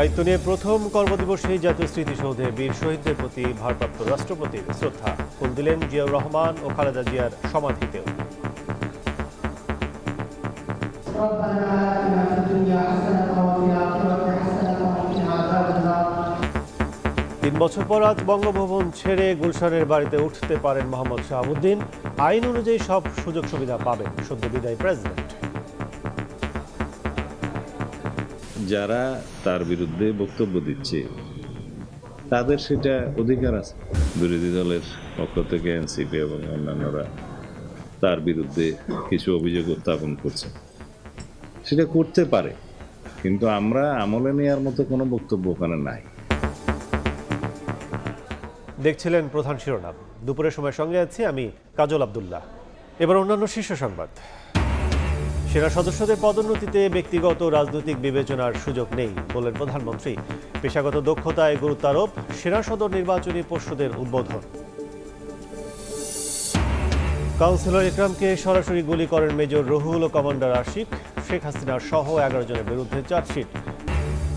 দায়িত্ব নিয়ে প্রথম কর্মদিবসে জাতীয় স্মৃতিসৌধে বীর শহীদদের প্রতি ভারপ্রাপ্ত রাষ্ট্রপতির শ্রদ্ধা ফুল দিলেন জিয়াউর রহমান ও খালেদা জিয়ার সমাধিতেও। ৩ বছর পর আজ বঙ্গভবন ছেড়ে গুলশানের বাড়িতে উঠতে পারেন মোহাম্মদ শাহাবুদ্দিন। আইন অনুযায়ী সব সুযোগ সুবিধা পাবেন সদ্য বিদায়ী প্রেসিডেন্ট। যারা তার বিরুদ্ধে বক্তব্য দিচ্ছে তাদের সেটা অধিকার আছে। বিরোধী দলের পক্ষ থেকে এনসিপি এবং অন্যান্যরা তার বিরুদ্ধে কিছু অভিযোগ উত্থাপন করছে, সেটা করতে পারে, কিন্তু আমরা আমলে নেওয়ার মতো কোনো বক্তব্য ওখানে নাই। দেখছিলেন প্রধান শিরোনাম। দুপুরের সময় সঙ্গে আছি আমি কাজল আব্দুল্লাহ। এবার অন্যান্য শীর্ষ সংবাদ। সেনা সদস্যদের পদোন্নতিতে ব্যক্তিগত রাজনৈতিক বিবেচনার সুযোগ নেই বললেন প্রধানমন্ত্রী। পেশাগত দক্ষতায় গুরুত্ব আরোপ, সেনা সদর নির্বাচনী পর্ষদের উদ্বোধন। কাউন্সিলর ইকরামকে সরাসরি গুলি করেন মেজর রুহুল ও কমান্ডার আশিক। শেখ হাসিনার সহ 11 জনের বিরুদ্ধে চার্জশিট।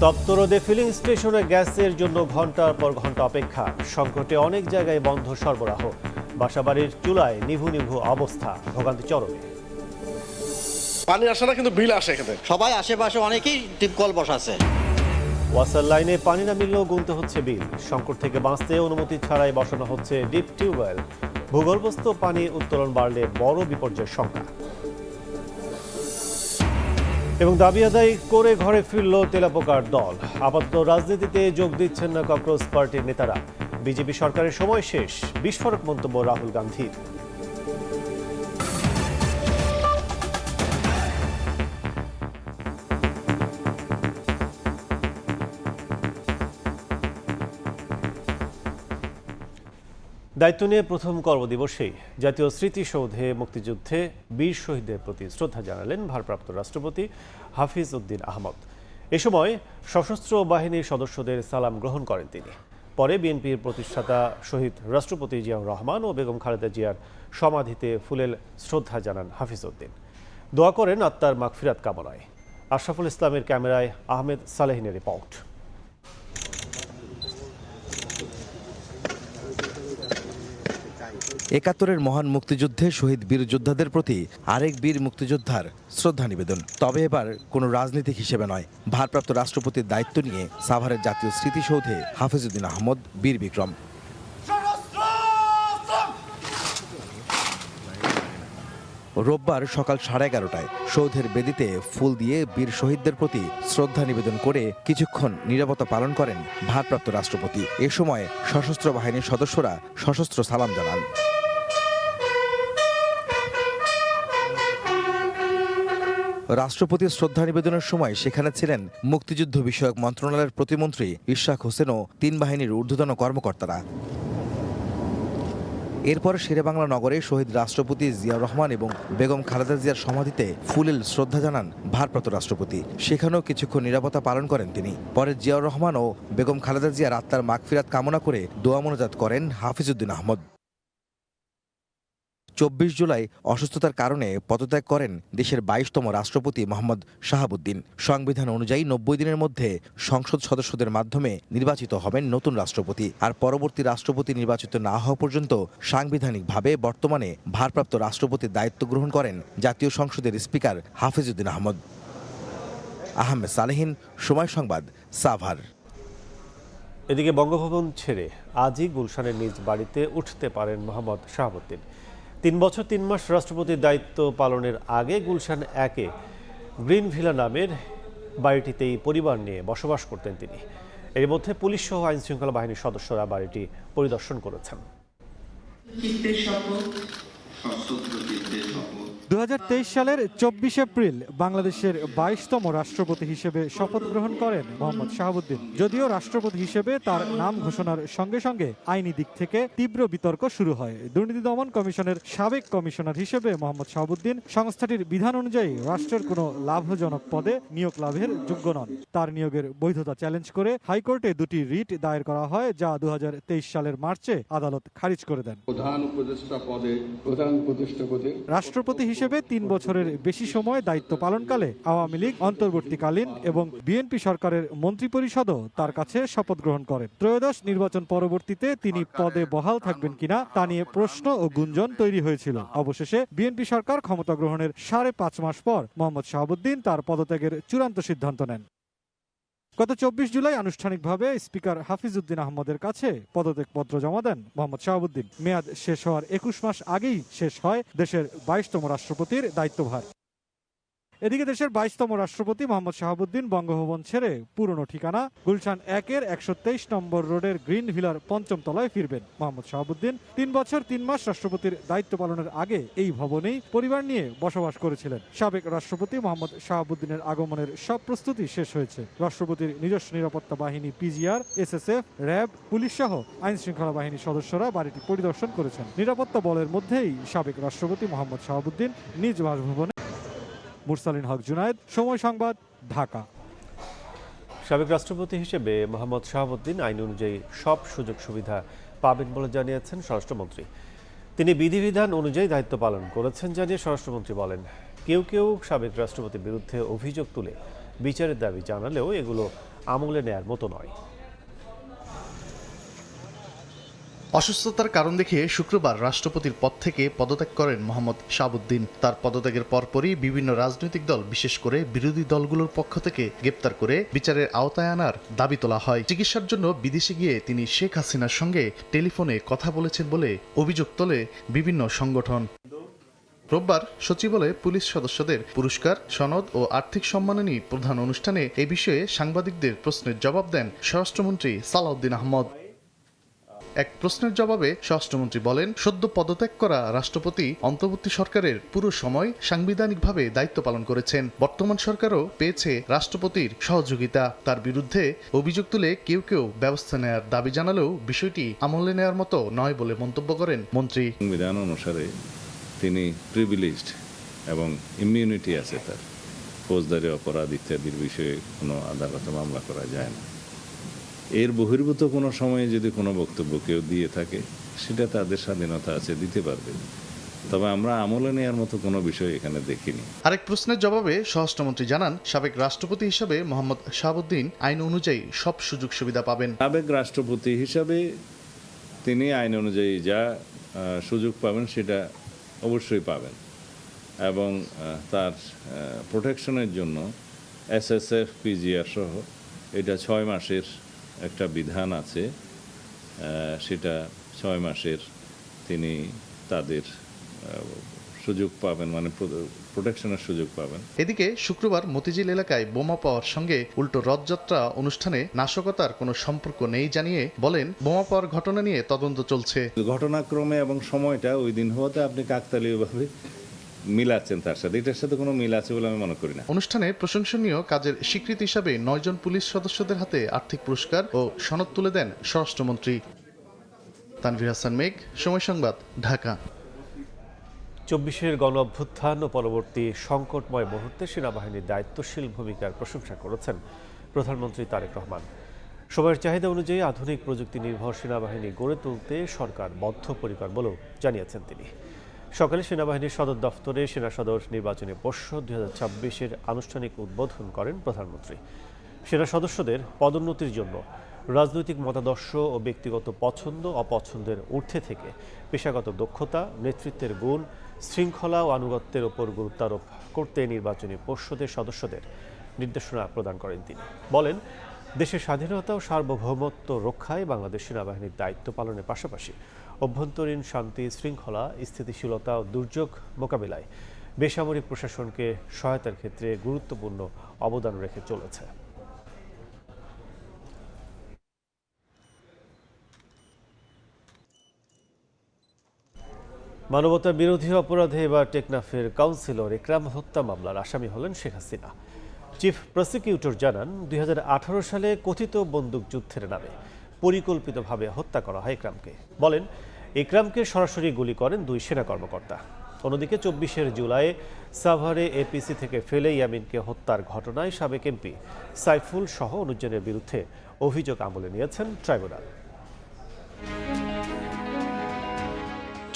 তপ্ত রোদে ফিলিং স্টেশনে গ্যাসের জন্য ঘন্টার পর ঘন্টা অপেক্ষা। সংকটে অনেক জায়গায় বন্ধ সরবরাহ। বাসাবাড়ির চুলায় নিভু নিভু অবস্থা, ভোগান্তি চরমে। পানি আসে না, কিন্তু বিল আসে। এখানে সবাই আশেপাশে অনেকেই টিপকল বসাছে। ওয়াসার লাইনে পানি না মিললেও গুনতে হচ্ছে বিল। সংকট থেকে বাঁচতে অনুমতি ছাড়াই বসানো হচ্ছে ডিপ টিউবওয়েল। ভূগর্ভস্থ পানি উত্তোলন বাড়লে বড় বিপর্যয়ের শঙ্কা। এবং দাবি আদায় করে ঘরে ফিরল তেলাপোকার দল। আপাতত রাজনীতিতে যোগ দিচ্ছেন না ককরোচ পার্টির নেতারা। বিজেপি সরকারের সময় শেষ, বিস্ফোরক মন্তব্য রাহুল গান্ধীর। দায়িত্ব নিয়ে প্রথম কর্মদিবসেই জাতীয় স্মৃতিসৌধে মুক্তিযুদ্ধে বীর শহীদদের প্রতি শ্রদ্ধা জানালেন ভারপ্রাপ্ত রাষ্ট্রপতি হাফিজ উদ্দিন আহমদ। এ সময় সশস্ত্র বাহিনীর সদস্যদের সালাম গ্রহণ করেন তিনি। পরে বিএনপির প্রতিষ্ঠাতা শহীদ রাষ্ট্রপতি জিয়াউর রহমান ও বেগম খালেদা জিয়ার সমাধিতে ফুলেল শ্রদ্ধা জানান হাফিজ উদ্দিন। দোয়া করেন আত্মার মাগফিরাত কামনায়। আশরাফুল ইসলামের ক্যামেরায় আহমেদ সালেহিনের রিপোর্ট। একাত্তরের মহান মুক্তিযুদ্ধে শহীদ বীর যোদ্ধাদের প্রতি আরেক বীর মুক্তিযোদ্ধার শ্রদ্ধা নিবেদন, তবে এবার কোনো রাজনীতিক হিসেবে নয়। ভারপ্রাপ্ত রাষ্ট্রপতির দায়িত্ব নিয়ে সাভারের জাতীয় স্মৃতিসৌধে হাফিজ উদ্দিন আহমদ বীর বিক্রম। রোববার সকাল 11:30টায় সৌধের বেদিতে ফুল দিয়ে বীর শহীদদের প্রতি শ্রদ্ধা নিবেদন করে কিছুক্ষণ নীরবতা পালন করেন ভারপ্রাপ্ত রাষ্ট্রপতি। এ সময় সশস্ত্র বাহিনীর সদস্যরা সশস্ত্র সালাম জানান। রাষ্ট্রপতির শ্রদ্ধা নিবেদনের সময় সেখানে ছিলেন মুক্তিযুদ্ধ বিষয়ক মন্ত্রণালয়ের প্রতিমন্ত্রী ইশরাক হোসেন ও 3 বাহিনীর ঊর্ধ্বতন কর্মকর্তারা। এরপর শেরেবাংলা নগরে শহীদ রাষ্ট্রপতি জিয়াউর রহমান এবং বেগম খালেদা জিয়ার সমাধিতে ফুলেল শ্রদ্ধা জানান ভারপ্রাপ্ত রাষ্ট্রপতি। সেখানেও কিছুক্ষণ নিরাপত্তা পালন করেন তিনি। পরে জিয়াউর রহমান ও বেগম খালেদা জিয়ার আত্মার মাগফিরাত কামনা করে দোয়া মোনাজাত করেন হাফিজ উদ্দিন আহমদ। 24 জুলাই অসুস্থতার কারণে পদত্যাগ করেন দেশের 22তম রাষ্ট্রপতি মোহাম্মদ শাহাবুদ্দিন। সংবিধান অনুযায়ী 90 দিনের মধ্যে সংসদ সদস্যদের মাধ্যমে নির্বাচিত হবেন নতুন রাষ্ট্রপতি। আর পরবর্তী রাষ্ট্রপতি নির্বাচিত না হওয়া পর্যন্ত সাংবিধানিকভাবে বর্তমানে ভারপ্রাপ্ত রাষ্ট্রপতির দায়িত্ব গ্রহণ করেন জাতীয় সংসদের স্পিকার হাফিজ উদ্দিন আহমদ। আহমেদ সালেহিন, সময় সংবাদ, সাভার। এদিকে বঙ্গভবন ছেড়ে আজই গুলশানের নিজ বাড়িতে উঠতে পারেন মোহাম্মদ শাহাবুদ্দিন। 3 বছর 3 মাস রাষ্ট্রপতির দায়িত্ব পালনের আগে গুলশান 1-এ গ্রিন ভিলা নামের বাড়িটিতেই পরিবার নিয়ে বসবাস করতেন তিনি। এর মধ্যে পুলিশ সহ আইন শৃঙ্খলা বাহিনীর সদস্যরা বাড়িটি পরিদর্শন করেছেন। 2023 সালের 24 এপ্রিল বাংলাদেশের 22তম রাষ্ট্রপতি হিসেবে শপথ গ্রহণ করেন মোহাম্মদ শাহাবুদ্দিন। যদিও রাষ্ট্রপতি হিসেবে তার নাম ঘোষণার সঙ্গে সঙ্গে আইনি দিক থেকে তীব্র বিতর্ক শুরু হয়। দুর্নীতি দমন কমিশনের সাবেক কমিশনার হিসেবে মোহাম্মদ শাহাবুদ্দিন সংস্থাটির বিধান অনুযায়ী রাষ্ট্রের কোনো লাভজনক পদে নিয়োগ লাভের যোগ্য নন। তার নিয়োগের বৈধতা চ্যালেঞ্জ করে হাইকোর্টে 2টি রিট দায়ের করা হয়, যা 2023 সালের মার্চে আদালত খারিজ করে দেন। প্রধান উপদেষ্টা পদে রাষ্ট্রপতি হিসেবে হিসেবে 3 বছরের বেশি সময় দায়িত্ব পালনকালে আওয়ামী লীগ অন্তর্বর্তীকালীন এবং বিএনপি সরকারের মন্ত্রিপরিষদও তার কাছে শপথ গ্রহণ করেন। ত্রয়োদশ নির্বাচন পরবর্তীতে তিনি পদে বহাল থাকবেন কিনা তা নিয়ে প্রশ্ন ও গুঞ্জন তৈরি হয়েছিল। অবশেষে বিএনপি সরকার ক্ষমতা গ্রহণের 5.5 মাস পর মোহাম্মদ শাহাবুদ্দিন তার পদত্যাগের চূড়ান্ত সিদ্ধান্ত নেন। গত 24 জুলাই আনুষ্ঠানিকভাবে স্পিকার হাফিজ উদ্দিন আহমদের কাছে পদত্যাগপত্র জমা দেন মোহাম্মদ শাহাবুদ্দিন। মেয়াদ শেষ হওয়ার 21 মাস আগেই শেষ হয় দেশের 22তম রাষ্ট্রপতির দায়িত্বভার। এদিকে দেশের 22তম রাষ্ট্রপতি মোহাম্মদ শাহাবুদ্দিন বঙ্গভবন ছেড়ে পুরনো ঠিকানা গুলশান 1-এর 123 নম্বর রোডের গ্রিন ভিলার 5ম তলায় ফিরবেন। মোহাম্মদ শাহাবুদ্দিন 3 বছর 3 মাস রাষ্ট্রপতির দায়িত্ব পালনের আগে এই ভবনেই পরিবার নিয়ে বসবাস করেছিলেন। সাবেক রাষ্ট্রপতি মোহাম্মদ শাহাবুদ্দিনের আগমনের সব প্রস্তুতি শেষ হয়েছে। রাষ্ট্রপতির নিজস্ব নিরাপত্তা বাহিনী পিজিআর, এসএসএফ, র্যাব, পুলিশ সহ আইন শৃঙ্খলা বাহিনীর সদস্যরা বাড়িটি পরিদর্শন করেছেন। নিরাপত্তা বলের মধ্যেই সাবেক রাষ্ট্রপতি মোহাম্মদ শাহাবুদ্দিন নিজ বাসভবনে। মুরসালিন হক জুনায়েদ, সময় সংবাদ, ঢাকা। সাবেক রাষ্ট্রপতি হিসেবে মোহাম্মদ শাহাবুদ্দিন আইন অনুযায়ী সব সুযোগ সুবিধা পাবেন বলে জানিয়েছেন স্বরাষ্ট্রমন্ত্রী। তিনি বিধিবিধান অনুযায়ী দায়িত্ব পালন করেছেন জানিয়ে স্বরাষ্ট্রমন্ত্রী বলেন, কেউ কেউ সাবেক রাষ্ট্রপতির বিরুদ্ধে অভিযোগ তুলে বিচারের দাবি জানালেও এগুলো আমলে নেয়ার মতো নয়। অসুস্থতার কারণ দেখিয়ে শুক্রবার রাষ্ট্রপতির পদ থেকে পদত্যাগ করেন মোহাম্মদ শাহাবুদ্দিন। তার পদত্যাগের পরপরই বিভিন্ন রাজনৈতিক দল, বিশেষ করে বিরোধী দলগুলোর পক্ষ থেকে গ্রেপ্তার করে বিচারের আওতায় আনার দাবি তোলা হয়। চিকিৎসার জন্য বিদেশে গিয়ে তিনি শেখ হাসিনার সঙ্গে টেলিফোনে কথা বলেছেন বলে অভিযোগ তোলে বিভিন্ন সংগঠন। রোববার সচিবালয়ে পুলিশ সদস্যদের পুরস্কার, সনদ ও আর্থিক সম্মাননী প্রধান অনুষ্ঠানে এ বিষয়ে সাংবাদিকদের প্রশ্নের জবাব দেন স্বরাষ্ট্রমন্ত্রী সালাউদ্দিন আহমদ। এক প্রশ্নের জবাবে স্বরাষ্ট্রমন্ত্রী বলেন, সদ্য পদত্যাগ করা রাষ্ট্রপতি অন্তর্বর্তী সরকারের পুরো সময় সাংবিধানিকভাবে দায়িত্ব পালন করেছেন। বর্তমান সরকারও পেয়েছে রাষ্ট্রপতির সহযোগিতা। তার বিরুদ্ধে অভিযোগ তুলে কেউ কেউ ব্যবস্থা নেওয়ার দাবি জানালেও বিষয়টি আমলে নেওয়ার মতো নয় বলে মন্তব্য করেন মন্ত্রী। সংবিধান অনুসারে তিনি প্রিভিলেজড এবং ইমিউনিটি আছে তার। ফৌজদারি অপরাধ ইত্যাদির বিষয়ে কোনো আদালতে মামলা করা যায় না। এর বহির্ভূত কোনো সময়ে যদি কোনো বক্তব্য কেউ দিয়ে থাকে, সেটা তাদের স্বাধীনতা আছে, দিতে পারবে। তবে আমরা আমলে নেওয়ার মতো কোনো বিষয় এখানে দেখিনি। আরেক প্রশ্নের জবাবে স্বরাষ্ট্রমন্ত্রী জানান, সাবেক রাষ্ট্রপতি হিসেবে মোহাম্মদ শাহাবুদ্দিন আইন অনুযায়ী সব সুযোগ সুবিধা পাবেন। সাবেক রাষ্ট্রপতি হিসাবে তিনি আইন অনুযায়ী যা সুযোগ পাবেন সেটা অবশ্যই পাবেন, এবং তার প্রোটেকশনের জন্য এসএসএফ, পিজিআর সহ এটা 6 মাসের একটা বিধান আছে, সেটা 6 মাসের তিনি তাদের সুযোগ পাবেন, মানে প্রোটেকশনের সুযোগ পাবেন। এদিকে শুক্রবার মতিঝিল এলাকায় বোমা পাওয়ার সঙ্গে উল্টো রথযাত্রা অনুষ্ঠানে নাশকতার কোনো সম্পর্ক নেই জানিয়ে বলেন, বোমা পাওয়ার ঘটনা নিয়ে তদন্ত চলছে। ঘটনাক্রমে এবং সময়টা ওই দিন হওয়াতে আপনি কাকতালীয়ভাবে মিলাচ্ছেন তার সাথে, এটার সাথে কোনো মিল আছে বলে আমি মনে করি না। অনুষ্ঠানে প্রশংসনীয় কাজের স্বীকৃতি হিসাবে 9 জন পুলিশ সদস্যদের হাতে আর্থিক পুরস্কার ও সনদ তুলে দেন স্বরাষ্ট্রমন্ত্রী। তানভীর হাসান মেঘ, সময় সংবাদ, ঢাকা। 24-এর গণ অভ্যুত্থান ও পরবর্তী সংকটময় মুহূর্তে সেনাবাহিনীর দায়িত্বশীল ভূমিকার প্রশংসা করেছেন প্রধানমন্ত্রী তারেক রহমান। সময়ের চাহিদা অনুযায়ী আধুনিক প্রযুক্তি নির্ভর সেনাবাহিনী গড়ে তুলতে সরকার বদ্ধপরিকর বলেও জানিয়েছেন তিনি। সকালে সেনাবাহিনীর সদর দফতরে সেনা সদর নির্বাচনী পর্ষদ 2026-এর আনুষ্ঠানিক উদ্বোধন করেন প্রধানমন্ত্রী। সেনা সদস্যদের পদোন্নতির জন্য রাজনৈতিক মতাদর্শ ও ব্যক্তিগত পছন্দ অপছন্দের ঊর্ধ্বে থেকে পেশাগত দক্ষতা, নেতৃত্বের গুণ, শৃঙ্খলা ও আনুগত্যের ওপর গুরুত্ব আরোপ করতে নির্বাচনী পর্ষদের সদস্যদের নির্দেশনা প্রদান করেন তিনি। বলেন, দেশের স্বাধীনতা ও সার্বভৌমত্ব রক্ষায় বাংলাদেশ সেনাবাহিনীর দায়িত্ব পালনের পাশাপাশি অভ্যন্তরীণ শান্তি, শৃঙ্খলা, স্থিতিশীলতা ও দুর্যোগ মোকাবিলায় বেসামরিক প্রশাসনকে সহায়তার ক্ষেত্রে গুরুত্বপূর্ণ অবদান রেখে চলেছে। মানবতা বিরোধী অপরাধে এবার টেকনাফের কাউন্সিলর ইকরাম হত্যা মামলার আসামি হলেন শেখ হাসিনা। চিফ প্রসিকিউটর জানান, 2018 সালে কথিত বন্দুকযুদ্ধের নামে পরিকল্পিতভাবে হত্যা করা হয় ইকরামকে। বলেন, ইকরামকে সরাসরি গুলি করেন 2 সেনা কর্মকর্তা। অন্যদিকে 24 জুলাই সাভারে এপিসি থেকে ফেলে ইয়ামিনকে হত্যার ঘটনায় সাবেক এমপি সাইফুল সহ অনুজনের বিরুদ্ধে অভিযোগ আমলে নিয়েছেন ট্রাইব্যুনাল।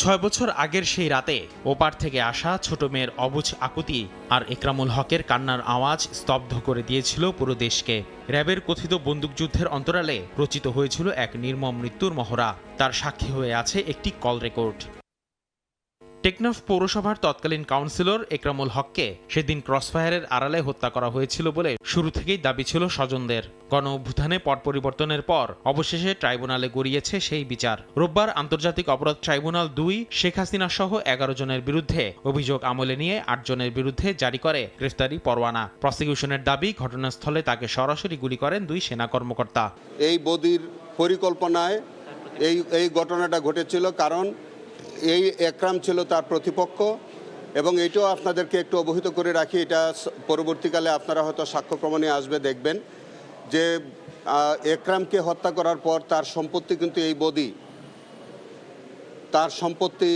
6 বছর আগের সেই রাতে ওপার থেকে আসা ছোট মেয়ের অবুঝ আকুতি আর একরামুল হকের কান্নার আওয়াজ স্তব্ধ করে দিয়েছিল পুরো দেশকে। র্যাবের কথিত বন্দুকযুদ্ধের অন্তরালে রচিত হয়েছিল এক নির্মম মৃত্যুর মহড়া। তার সাক্ষী হয়ে আছে একটি কল রেকর্ড। টেকনাফ পৌরসভার তৎকালীন কাউন্সিলর একরামুল হককে সেদিন ক্রসফায়ারের আড়ালে হত্যা করা হয়েছিল বলে শুরু থেকেই দাবি ছিল স্বজনদের। গণ অভ্যুত্থানে পট পরিবর্তনের পর অবশেষে ট্রাইব্যুনালে গড়িয়েছে সেই বিচার। রোববার আন্তর্জাতিক অপরাধ ট্রাইব্যুনাল 2 শেখ হাসিনা সহ 11 জনের বিরুদ্ধে অভিযোগ আমলে নিয়ে 8 জনের বিরুদ্ধে জারি করে গ্রেফতারি পরোয়ানা। প্রসিকিউশনের দাবি, ঘটনাস্থলে তাকে সরাসরি গুলি করেন 2 সেনা কর্মকর্তা। এই বদির পরিকল্পনায় এই ঘটনাটা ঘটেছিল, কারণ এই একরাম ছিল তার প্রতিপক্ষ। এবং এটাও আপনাদেরকে একটু অবহিত করে রাখি, এটা পরবর্তীকালে আপনারা হয়তো সাক্ষ্য প্রমাণে আসবে, দেখবেন যে একরামকে হত্যা করার পর তার সম্পত্তি কিন্তু এই বদি তার সম্পত্তি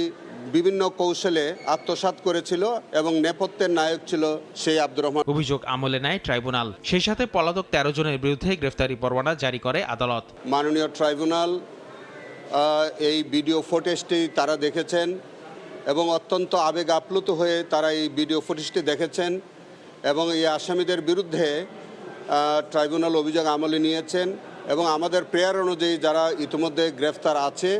বিভিন্ন কৌশলে আত্মসাৎ করেছিল এবং নেপথ্যের নায়ক ছিল সেই আব্দুর রহমান। অভিযোগ আমলে নেয় ট্রাইব্যুনাল। সেই সাথে পলাতক 13 জনের বিরুদ্ধে গ্রেফতারি পরোয়ানা জারি করে আদালত। মাননীয় ট্রাইব্যুনাল এই ভিডিও ফুটেজটি তারা দেখেছেন এবং অত্যন্ত আবেগ আপ্লুত হয়ে তারা এই ভিডিও ফুটেজটি দেখেছেন এবং এই আসামিদের বিরুদ্ধে ট্রাইব্যুনাল অভিযোগ আমলে নিয়েছেন এবং আমাদের প্রেয়ার অনুযায়ী যারা ইতিমধ্যে গ্রেফতার আছে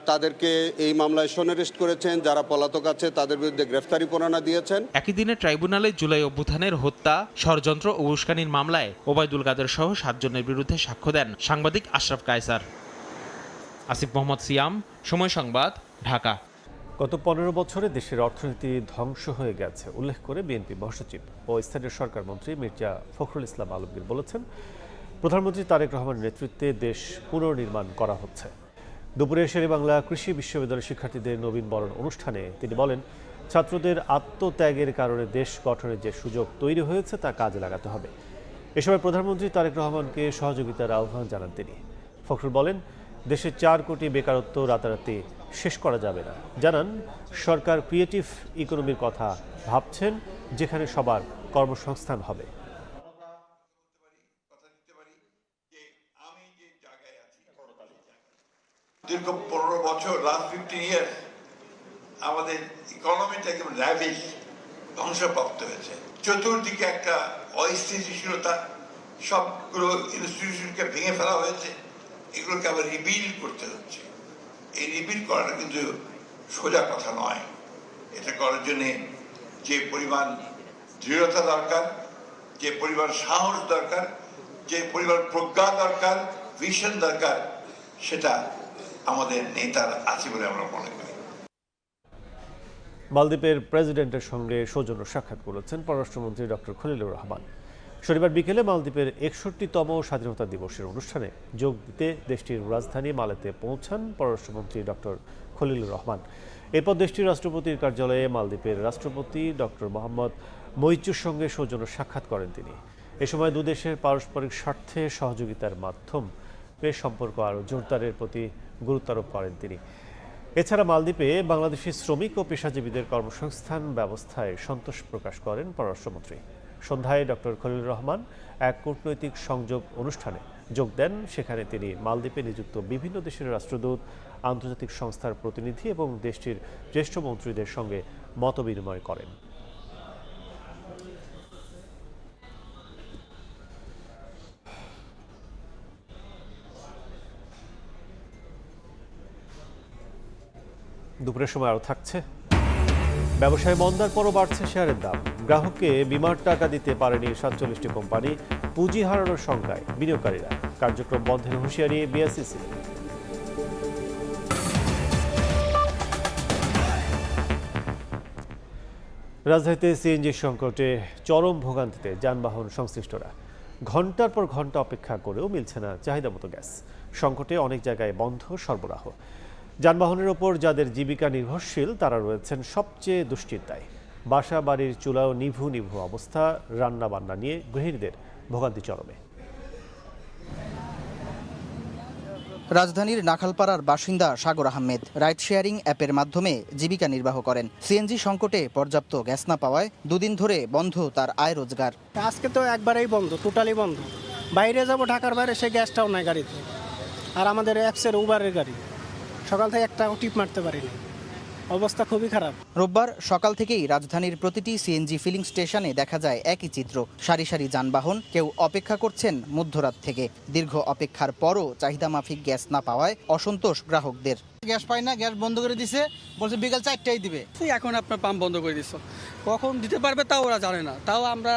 তাদেরকে এই মামলায় সনেরেস্ট করেছেন, যারা পলাতক আছে তাদের বিরুদ্ধে গ্রেফতারি পরোয়ানা দিয়েছেন। একই দিনে ট্রাইব্যুনালে জুলাই অভ্যুত্থানের হত্যা, ষড়যন্ত্র ও উস্কানির মামলায় ওবায়দুল কাদের সহ 7 জনের বিরুদ্ধে সাক্ষ্য দেন সাংবাদিক আশরাফ কায়সার। আসিফ মোহাম্মদ সিয়াম, সময় সংবাদ, ঢাকা। গত 15 বছরে দেশের অর্থনীতি ধ্বংস হয়ে গেছে উল্লেখ করে বিএনপি মহাসচিব ও স্থানীয় সরকার মন্ত্রী মির্জা ফখরুল ইসলাম আলমগীর বলেছেন, প্রধানমন্ত্রী তারেক রহমানের নেতৃত্বে দেশ পুনর্নির্মাণ করা হচ্ছে। দুপুরে শেরেবাংলা কৃষি বিশ্ববিদ্যালয়ের শিক্ষার্থীদের নবীন বরণ অনুষ্ঠানে তিনি বলেন, ছাত্রদের আত্মত্যাগের কারণে দেশ গঠনের যে সুযোগ তৈরি হয়েছে তা কাজে লাগাতে হবে। এ সময় প্রধানমন্ত্রী তারেক রহমানকে সহযোগিতার আহ্বান জানান তিনি। ফখরুল বলেন, দেশে 4 কোটি বেকারত্ব রাতারাতি শেষ করা যাবে না। জানান, সরকার ক্রিয়েটিভ ইকোনমির কথা ভাবছেন, যেখানে সবার কর্মসংস্থান হবে। দীর্ঘ 15 বছর, লাস্ট 15 ইয়ার্স আমাদের ইকোনমিটা একদম র্যাভিশ ধ্বংসপ্রাপ্ত হয়েছে। চতুর্দিকে একটা অস্থিতিশীলতা, সবগুলো ইনস্টিটিউশনকে ভেঙে ফেলা হয়েছে, এগুলোকে আবার রিবিল্ড করতে হচ্ছে। এই রিবিল্ড করাটা কিন্তু সোজা কথা নয়। এটা করার জন্যে যে পরিমাণ দৃঢ়তা দরকার, যে পরিমাণ সাহস দরকার, যে পরিমাণ প্রজ্ঞা দরকার, ভিশন দরকার, সেটা আমাদের নেতার আছে বলে আমরা মনে করি। মালদ্বীপের প্রেসিডেন্টের সঙ্গে সৌজন্য সাক্ষাৎ করেছেন পররাষ্ট্রমন্ত্রী ডক্টর খলিলুর রহমান। শনিবার বিকেলে মালদ্বীপের 61তম স্বাধীনতা দিবসের অনুষ্ঠানে যোগ দিতে দেশটির রাজধানী মালেতে পৌঁছান পররাষ্ট্রমন্ত্রী ডক্টর খলিলুর রহমান। এরপর দেশটির রাষ্ট্রপতির কার্যালয়ে মালদ্বীপের রাষ্ট্রপতি ডক্টর মোহাম্মদ মইচুর সঙ্গে সৌজন্য সাক্ষাৎ করেন তিনি। এ সময় দুদেশের পারস্পরিক স্বার্থে সহযোগিতার মাধ্যমে সম্পর্ক আরও জোরদারের প্রতি গুরুত্ব আরোপ করেন তিনি। এছাড়া মালদ্বীপে বাংলাদেশি শ্রমিক ও পেশাজীবীদের কর্মসংস্থান ব্যবস্থায় সন্তোষ প্রকাশ করেন পররাষ্ট্রমন্ত্রী। সন্ধ্যায় ডক্টর খলিলুর রহমান এক কূটনৈতিক সংযোগ অনুষ্ঠানে যোগ দেন। সেখানে তিনি মালদ্বীপে নিযুক্ত বিভিন্ন দেশের রাষ্ট্রদূত, আন্তর্জাতিক সংস্থার প্রতিনিধি এবং দেশটির জ্যেষ্ঠ মন্ত্রীদের সঙ্গে মতবিনিময় করেন। দুপুরের সময় আরও থাকছে, ব্যবসায় মন্দার পরও বাড়ছে শেয়ারের দাম। গ্রাহককে বিমার টাকা দিতে পারেনি 47টি কোম্পানি, পুঁজি হারানোর শঙ্কায় বিনিয়োগকারীরা। কার্যক্রম বন্ধের হুঁশিয়ারি বিএসইসি। রাজধানীতে সিএনজি সংকটে চরম ভোগান্তিতে যানবাহন সংশ্লিষ্টরা। ঘন্টার পর ঘন্টা অপেক্ষা করেও মিলছে না চাহিদা মতো গ্যাস। সংকটে অনেক জায়গায় বন্ধ সরবরাহ। যানবাহনের ওপর যাদের জীবিকা নির্ভরশীল তারা রয়েছেন সবচেয়ে দুশ্চিন্তায়। বাসা বাড়ির চুলাও নিভু নিভু অবস্থা, রান্না বান্না নিয়ে গৃহিণীদের ভোগান্তি চরমে। রাজধানীর নাখালপাড়ার বাসিন্দা সাগর আহমেদ রাইড শেয়ারিং অ্যাপের মাধ্যমে জীবিকা নির্বাহ করেন। সিএনজি সংকটে পর্যাপ্ত গ্যাস না পাওয়ায় দুদিন ধরে বন্ধ তার আয় রোজগার। আজকে তো একবারেই বন্ধ, টোটালি বন্ধ। বাইরে যাব, ঢাকার বাইরে, সে গ্যাসটাও নাই গাড়িতে। আর আমাদের অ্যাপসের উবারের গাড়ি, সকাল থেকে একটাও টিপ মারতে পারিনি, অবস্থা খুবই খারাপ। রোববার সকাল থেকেই রাজধানীর প্রতিটি সিএনজি ফিলিং স্টেশনে দেখা যায় একই চিত্র। সারি সারি যানবাহন, কেউ অপেক্ষা করছেন মধ্যরাত থেকে। দীর্ঘ অপেক্ষার পরও চাহিদা মাফিক গ্যাস না পাওয়ায় অসন্তোষ গ্রাহকদের। গ্যাস পাই না, গ্যাস বন্ধ করে দিছে, বলছে বিকাল 4টায় দিবে। এখন আপনার পাম্প বন্ধ করে দিচ্ছ, কখন দিতে পারবে তাও ওরা জানে না। তাও আমরা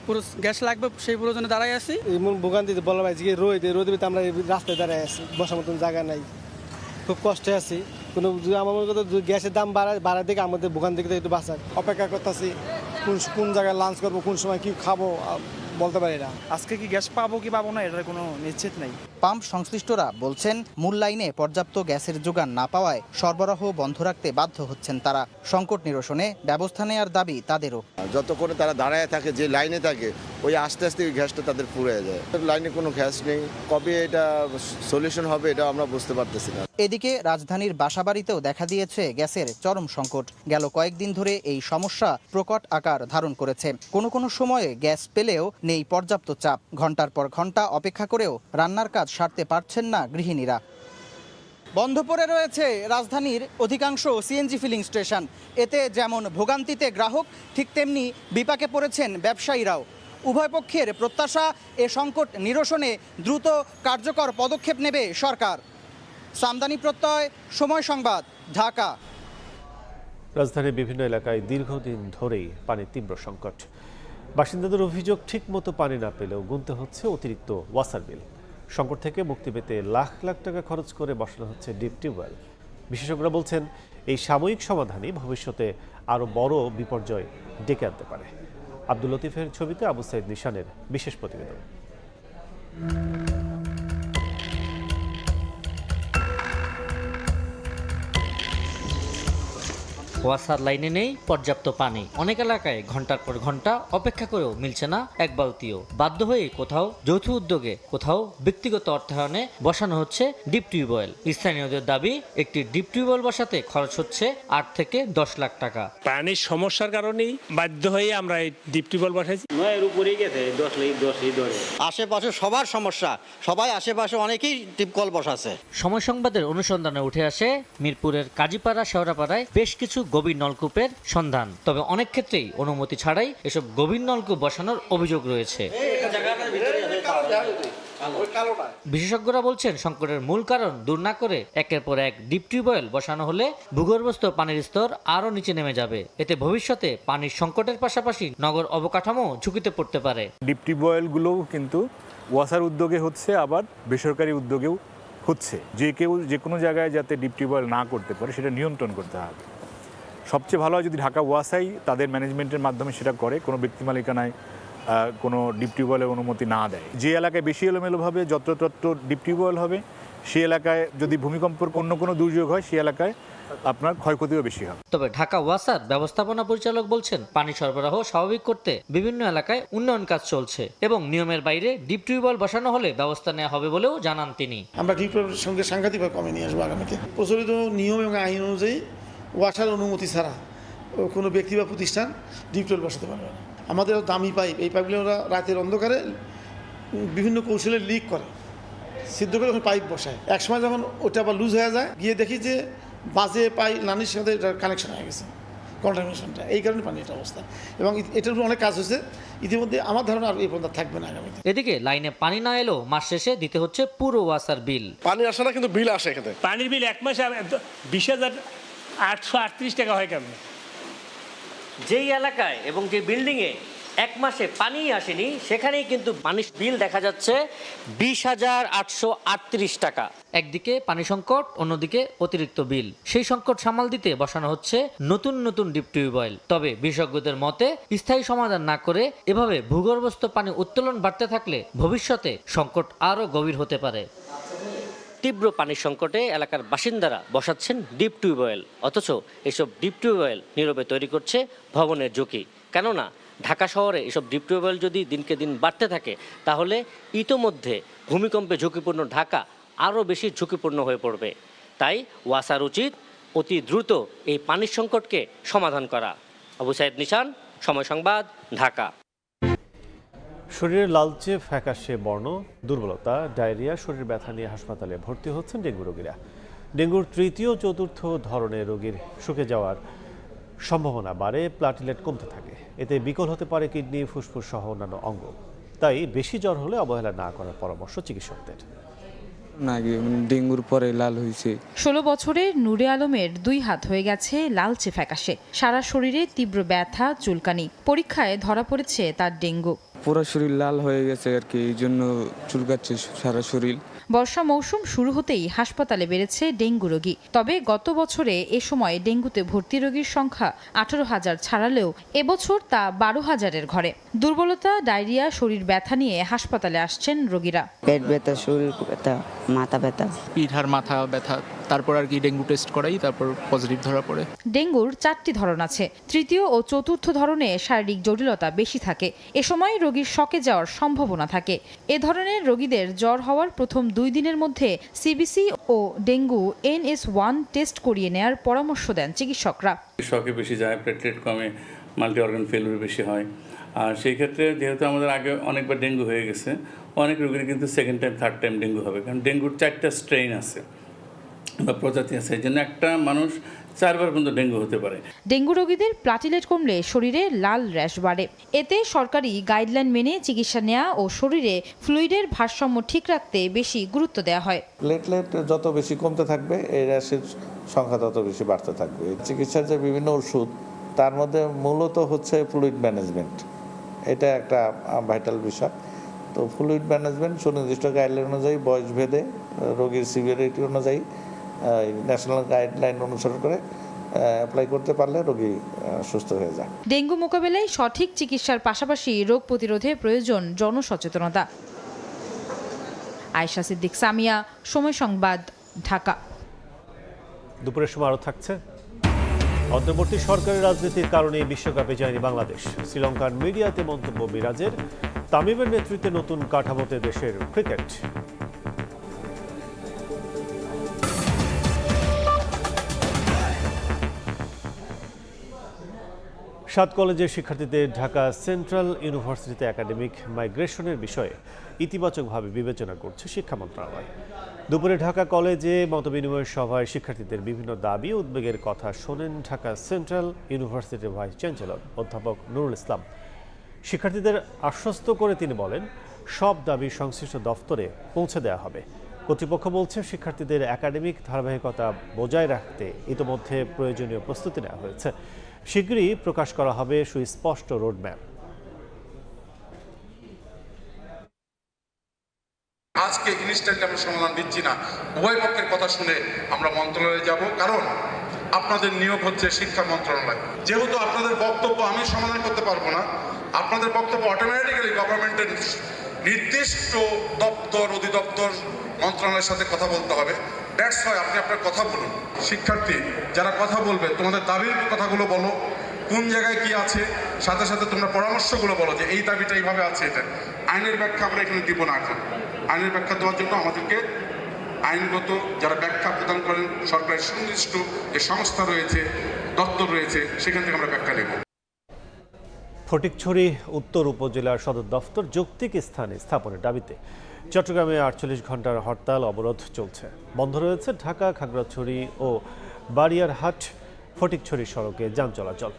পুরো গ্যাস লাগবে সেই প্রয়োজনে দাঁড়াই আছি। এমন ভোগান্তি বলা ভাই যে রোদে আমরা রাস্তায় দাঁড়ায় আছি, বসার মতন জায়গা নাই, খুব কষ্টে আছি। কোনো আমার মনে করতো গ্যাসের দাম বাড়ার দিকে আমাদের ভোগান দিকে একটু বাঁচার অপেক্ষা করতেছি। কোন জায়গায় লাঞ্চ করবো, কোন সময় কি খাবো বলতে পারি না। আজকে কি গ্যাস পাবো কি পাবো না এটার কোনো নিশ্চিত নেই। পাম্প সংশ্লিষ্টরা বলছেন, মূল লাইনে পর্যাপ্ত গ্যাসের যোগান না পাওয়ায় সরবরাহ বন্ধ রাখতে বাধ্য হচ্ছেন তারা। সংকট নিরসনে ব্যবস্থা নেওয়ার দাবি তাদেরও। যতক্ষণে তারা দাঁড়ায় থাকে, যে লাইনে থাকে, ওই আস্তে আস্তে ওই গ্যাসটা তাদের ফুরিয়ে যায়। লাইনে কোনো গ্যাস নেই, কবে এটা সলিউশন হবে এটা আমরা বুঝতে পারতেছি না। এদিকে রাজধানীর বাসাবাড়িতেও দেখা দিয়েছে গ্যাসের চরম সংকট। গেল কয়েকদিন ধরে এই সমস্যা প্রকট আকার ধারণ করেছে। কোনো সময়ে গ্যাস পেলেও নেই পর্যাপ্ত চাপ। ঘন্টার পর ঘন্টা অপেক্ষা করেও রান্নার কাজ সারতে পারছেন না গৃহিণীরা। বন্ধ পড়ে রয়েছে রাজধানীর অধিকাংশ সিএনজি ফিলিং স্টেশন। এতে যেমন ভোগান্তিতে গ্রাহক, ঠিক তেমনি বিপাকে পড়েছেন ব্যবসায়ীরাও। উভয় পক্ষের প্রত্যাশা, এ সংকট নিরসনে দ্রুত কার্যকর পদক্ষেপ নেবে সরকার। সামদানি প্রত্যয়, সময় সংবাদ, ঢাকা। রাজধানীর বিভিন্ন এলাকায় দীর্ঘদিন ধরেই পানির তীব্র সংকট। বাসিন্দাদের অভিযোগ, ঠিকমতো পানি না পেলেও গুনতে হচ্ছে অতিরিক্ত ওয়াসার বিল। সংকট থেকে মুক্তি পেতে লাখ লাখ টাকা খরচ করে বসানো হচ্ছে ডিপ টিউবওয়েল। বিশেষজ্ঞরা বলছেন, এই সাময়িক সমাধানই ভবিষ্যতে আরও বড় বিপর্যয় ডেকে আনতে পারে। আব্দুল লতিফের ছবিতে আবু সাইদ নিশানের বিশেষ প্রতিবেদন। ওয়াসার লাইনে নেই পর্যাপ্ত পানি। অনেক এলাকায় ঘন্টার পর ঘন্টা অপেক্ষা করেও মিলছে না এক বালতিও। বাধ্য হয়ে কোথাও যৌথ উদ্যোগে, কোথাও ব্যক্তিগত অর্থায়নে বসানো হচ্ছে ডিপ টিউবওয়েল। স্থানীয়দের দাবি, একটি ডিপ টিউবওয়েল বসাতে খরচ হচ্ছে 8 থেকে 10 লাখ টাকা। পানির সমস্যার কারণেই বাধ্য হয়ে আমরা এই ডিপ টিউবওয়েল বসাইছি। উপরেই গেছে 10 ধরে। আশেপাশে সবার সমস্যা, সবাই আশেপাশে অনেকেই টিপকল বসাছে। সময় সংবাদের অনুসন্ধানে উঠে আসে মিরপুরের কাজীপাড়া, শেওড়াপাড়ায় বেশ কিছু গভীর নলকূপের সন্ধান। তবে অনেক ক্ষেত্রেই অনুমতি ছাড়াই এসব গভীর নলকূপ বসানোর অভিযোগ রয়েছে। বিশেষজ্ঞরা বলছেন, সংকটের মূল কারণ দূর না করে একের পর এক ডিপ টিউবওয়েল বসানো হলে ভূগর্ভস্থ পানির স্তর আরও নিচে নেমে যাবে। এতে ভবিষ্যতে পানির সংকটের পাশাপাশি নগর অবকাঠামো ঝুঁকিতে পড়তে পারে। ডিপ টিউবওয়েলগুলোও কিন্তু ওয়াসার উদ্যোগে হচ্ছে, আবার বেসরকারি উদ্যোগেও হচ্ছে। যে কোনো জায়গায় যাতে ডিপ টিউবওয়েল না করতে পারে সেটা নিয়ন্ত্রণ করতে হবে। সবচেয়ে ভালো হয় যদি ঢাকা ওয়াসাই তাদের ম্যানেজমেন্টের মাধ্যমে সেটা করে, কোনো ব্যক্তি মালিকানায় কোনো ডিপ টিউবওয়েলের অনুমতি না দেয়। যে এলাকায় বেশি এলোমেলোভাবে যত্রতত্র ডিপ টিউবওয়েল হবে, সেই এলাকায় যদি ভূমিকম্পর অন্য কোনো দুর্যোগ হয়, সেই এলাকায় আপনার ক্ষয়ক্ষতিও বেশি হবে। তবে ঢাকা ওয়াসার ব্যবস্থাপনা পরিচালক বলছেন, পানি সরবরাহ স্বাভাবিক করতে বিভিন্ন এলাকায় উন্নয়ন কাজ চলছে এবং নিয়মের বাইরে ডিপ টিউবওয়েল বসানো হলে ব্যবস্থা নেওয়া হবে বলেও জানান তিনি। আমরা ডিপ টিউবওয়েলের সঙ্গে সাংঘাতিকভাবে কমে নিয়ে আসবো আগামীতে। প্রচলিত নিয়ম এবং আইন অনুযায়ী ওয়াসার অনুমতি ছাড়া কোনো ব্যক্তি বা প্রতিষ্ঠান ডিপ টিউবওয়েল বসাতে পারবে না। আমাদের দামি পাইপ, এই পাইপগুলো ওরা রাতের অন্ধকারে বিভিন্ন কৌশলে লিক করে, সিদ্ধ করে যখন পাইপ বসায়, একসময় যখন ওটা আবার লুজ হয়ে যায়, গিয়ে দেখি যে বাজে পাইপ লাইনের সাথে এটার কানেকশন হয়ে গেছে, কন্টামিনেশনটা। এই কারণে পানির অবস্থা, এবং এটার উপর অনেক কাজ হয়েছে ইতিমধ্যে। আমার ধারণা আর এই পর্যন্ত থাকবে না আগামীতে। এদিকে লাইনে পানি না এলেও মাস শেষে দিতে হচ্ছে পুরো ওয়াসার বিল। পানি আসে না, কিন্তু বিল আসে এখানে। পানির বিল এক মাসে 20,838 টাকা হয় কেমন? যেই এলাকায় এবং যে বিল্ডিংয়ে এক মাসে পানি আসেনি, সেখানেই কিন্তু পানির বিল দেখা যাচ্ছে 20,838 টাকা। একদিকে পানি সংকট, অন্যদিকে অতিরিক্ত বিল। সেই সংকট সামাল দিতে বসানো হচ্ছে নতুন নতুন ডিপ টিউবওয়েল। তবে বিশেষজ্ঞদের মতে, স্থায়ী সমাধান না করে এভাবে ভূগর্ভস্থ পানি উত্তোলন বাড়তে থাকলে ভবিষ্যতে সংকট আরও গভীর হতে পারে। তীব্র পানির সংকটে এলাকার বাসিন্দারা বসাচ্ছেন ডিপ টিউবওয়েল, অথচ এসব ডিপ টিউবওয়েল নীরবে তৈরি করছে ভবনের ঝুঁকি। কেননা ঢাকা শহরে এসব ডিপ টিউবওয়েল যদি দিনকে দিন বাড়তে থাকে, তাহলে ইতোমধ্যে ভূমিকম্পে ঝুঁকিপূর্ণ ঢাকা আরও বেশি ঝুঁকিপূর্ণ হয়ে পড়বে। তাই ওয়াসার উচিত অতি দ্রুত এই পানির সংকটকে সমাধান করা। আবু সাইদ নিশান, সময় সংবাদ, ঢাকা। শরীরের লালচে ফ্যাকাশে বর্ণ, দুর্বলতা, ডায়রিয়া, শরীর ব্যথা নিয়ে হাসপাতালে ভর্তি হচ্ছেন ডেঙ্গু রোগীরা। ডেঙ্গুর তৃতীয় চতুর্থ ধরনের রোগীর শুকে যাওয়ার সম্ভাবনা বাড়ে, প্লাটিলেট কমতে থাকে। এতে বিকল হতে পারে কিডনি, ফুসফুস সহ অন্যান্য অঙ্গ। তাই বেশি জ্বর হলে অবহেলা না করার পরামর্শ চিকিৎসকদের। ডেঙ্গুর পরে লাল হয়েছে। 16 বছরের নূরে আলমের 2 হাত হয়ে গেছে লালচে ফ্যাকাশে, সারা শরীরে তীব্র ব্যথা, চুলকানি। পরীক্ষায় ধরা পড়েছে তার ডেঙ্গু। পুরো শরীর লাল হয়ে গেছে আর কি, এই জন্য চুলকাচ্ছে সারা শরীর। বর্ষা মৌসুম শুরু হতেই হাসপাতালে বেড়েছে ডেঙ্গু রোগী। তবে গত বছরে এ সময় ডেঙ্গুতে ভর্তি রোগীর সংখ্যা 18,000 ছাড়ালেও এবছর তা 12,000-এর ঘরে। দুর্বলতা, ডায়রিয়া, শরীর ব্যথা নিয়ে হাসপাতালে আসছেন রোগীরা। পেট ব্যথা, শরীর ব্যথা, মাথা ব্যথা, পিঠ আর মাথা ব্যথা, তারপর আর কি ডেঙ্গু টেস্ট করাই, তারপর পজিটিভ ধরা পড়ে। ডেঙ্গুর 4টি ধরন আছে। তৃতীয় ও চতুর্থ ধরনে শারীরিক জটিলতা বেশি থাকে। এ সময় রোগীর শকে যাওয়ার সম্ভাবনা থাকে। এ ধরনের রোগীদের জ্বর হওয়ার প্রথম 2 দিনের মধ্যে সিবিসি ও ডেঙ্গু NS1 টেস্ট করিয়ে নেয়ার পরামর্শ দেন চিকিৎসকরা। শকে বেশি যায়, প্লেটলেট কমে, মাল্টি অর্গান ফেলিউর বেশি হয়। আর সেই ক্ষেত্রে যেহেতু আমাদের আগে অনেকবার ডেঙ্গু হয়ে গেছে, অনেক রোগীর কিন্তু second time, third time dengue হবে, কারণ ডেঙ্গুর 4টা স্ট্রেইন আছে বা প্রজাতি আছে। এই জন্য একটা মানুষ 4বার পর্যন্ত ডেঙ্গু হতে পারে। ডেঙ্গু রোগীদের প্লাটিলেট কমলে শরীরে লাল র্যাশ বাড়ে। এতে সরকারি গাইডলাইন মেনে চিকিৎসা নেওয়া ও শরীরে ফ্লুইডের ভারসাম্য ঠিক রাখতে বেশি গুরুত্ব দেওয়া হয়। প্লেটলেট যত বেশি কমতে থাকবে, এই র্যাশের সংখ্যা তত বেশি বাড়তে থাকবে। চিকিৎসার যে বিভিন্ন ওষুধ, তার মধ্যে মূলত হচ্ছে ফ্লুইড ম্যানেজমেন্ট, এটা একটা ভাইটাল বিষয়। তো ফ্লুইড ম্যানেজমেন্ট সুনির্দিষ্ট গাইডলাইন অনুযায়ী, বয়স ভেদে, রোগীর সিভিয়ারিটি অনুযায়ী ন্যাশনাল গাইডলাইন অনুসরণ করে অ্যাপ্লাই করতে পারলে রোগী সুস্থ হয়ে যায়। ডেঙ্গু মোকাবেলায় সঠিক চিকিৎসার পাশাপাশি রোগ প্রতিরোধে প্রয়োজন জনসচেতনতা। আয়েশা সিদ্দিক, সামিয়া, সময় সংবাদ, ঢাকা। দুপুরের সময় আরও থাকছে। অন্তর্বর্তী সরকারের রাজনীতির কারণে বিশ্বকাপে যায়নি বাংলাদেশ। শ্রীলঙ্কার মিডিয়াতে মন্তব্য মিরাজের। তামিমের নেতৃত্বে নতুন কাঠামোতে দেশের ক্রিকেট। 7 কলেজের শিক্ষার্থীদের ঢাকা সেন্ট্রাল ইউনিভার্সিটিতে একাডেমিক মাইগ্রেশনের বিষয়ে ইতিবাচকভাবে বিবেচনা করছে শিক্ষা মন্ত্রণালয়। দুপুরে ঢাকা কলেজে মতবিনিময় সভায় শিক্ষার্থীদের বিভিন্ন দাবি ও উদ্বেগের কথা শোনেন ঢাকা সেন্ট্রাল ইউনিভার্সিটির ভাইস চ্যান্সেলর অধ্যাপক নুরুল ইসলাম। শিক্ষার্থীদের আশ্বস্ত করে তিনি বলেন, সব দাবি সংশ্লিষ্ট দফতরে পৌঁছে দেওয়া হবে। কর্তৃপক্ষ বলছে, শিক্ষার্থীদের একাডেমিক ধারাবাহিকতা বজায় রাখতে ইতোমধ্যে প্রয়োজনীয় প্রস্তুতি নেওয়া হয়েছে। শীঘ্রই প্রকাশ করা হবে সুস্পষ্ট রোডম্যাপ। আজকে ইনস্ট্যান্ট আমরা সমাধান দিচ্ছি না, উভয় পক্ষের কথা শুনে আমরা মন্ত্রণালয়ে যাব, কারণ আপনাদের নিয়োগ হচ্ছে শিক্ষা মন্ত্রণালয়। যেহেতু আপনাদের বক্তব্য আমি সমাধান করতে পারবো না, আপনাদের বক্তব্য অটোমেটিক্যালি গভর্নমেন্টের নির্দিষ্ট দপ্তর, অধিদপ্তর, মন্ত্রণালয়ের সাথে কথা বলতে হবে। দ্যাটস ওয়াই আপনি আপনার কথা বলুন। শিক্ষার্থী যারা কথা বলবে, তোমাদের দাবির কথাগুলো বলো, কোন জায়গায় কি আছে, সাথে সাথে তোমরা পরামর্শগুলো বলো যে এই দাবিটা এইভাবে আছে। এটা আইনের ব্যাখ্যা আমরা এখানে দিব না। এখন আইনের ব্যাখ্যা দেওয়ার জন্য আমাদেরকে আইনগত যারা ব্যাখ্যা প্রদান করেন, সরকারের সুনির্দিষ্ট যে সংস্থা রয়েছে, দপ্তর রয়েছে, সেখান থেকে আমরা ব্যাখ্যা নেব। ফটিকছড়ি উত্তর উপজেলার সদর দফতর যৌক্তিক স্থানে স্থাপনের দাবিতে চট্টগ্রামে 48 ঘন্টার হরতাল অবরোধ চলছে। বন্ধ রয়েছে ঢাকা, খাগড়াছড়ি ও বাড়িয়ারহাট ফটিকছড়ি সড়কে যান চলাচল।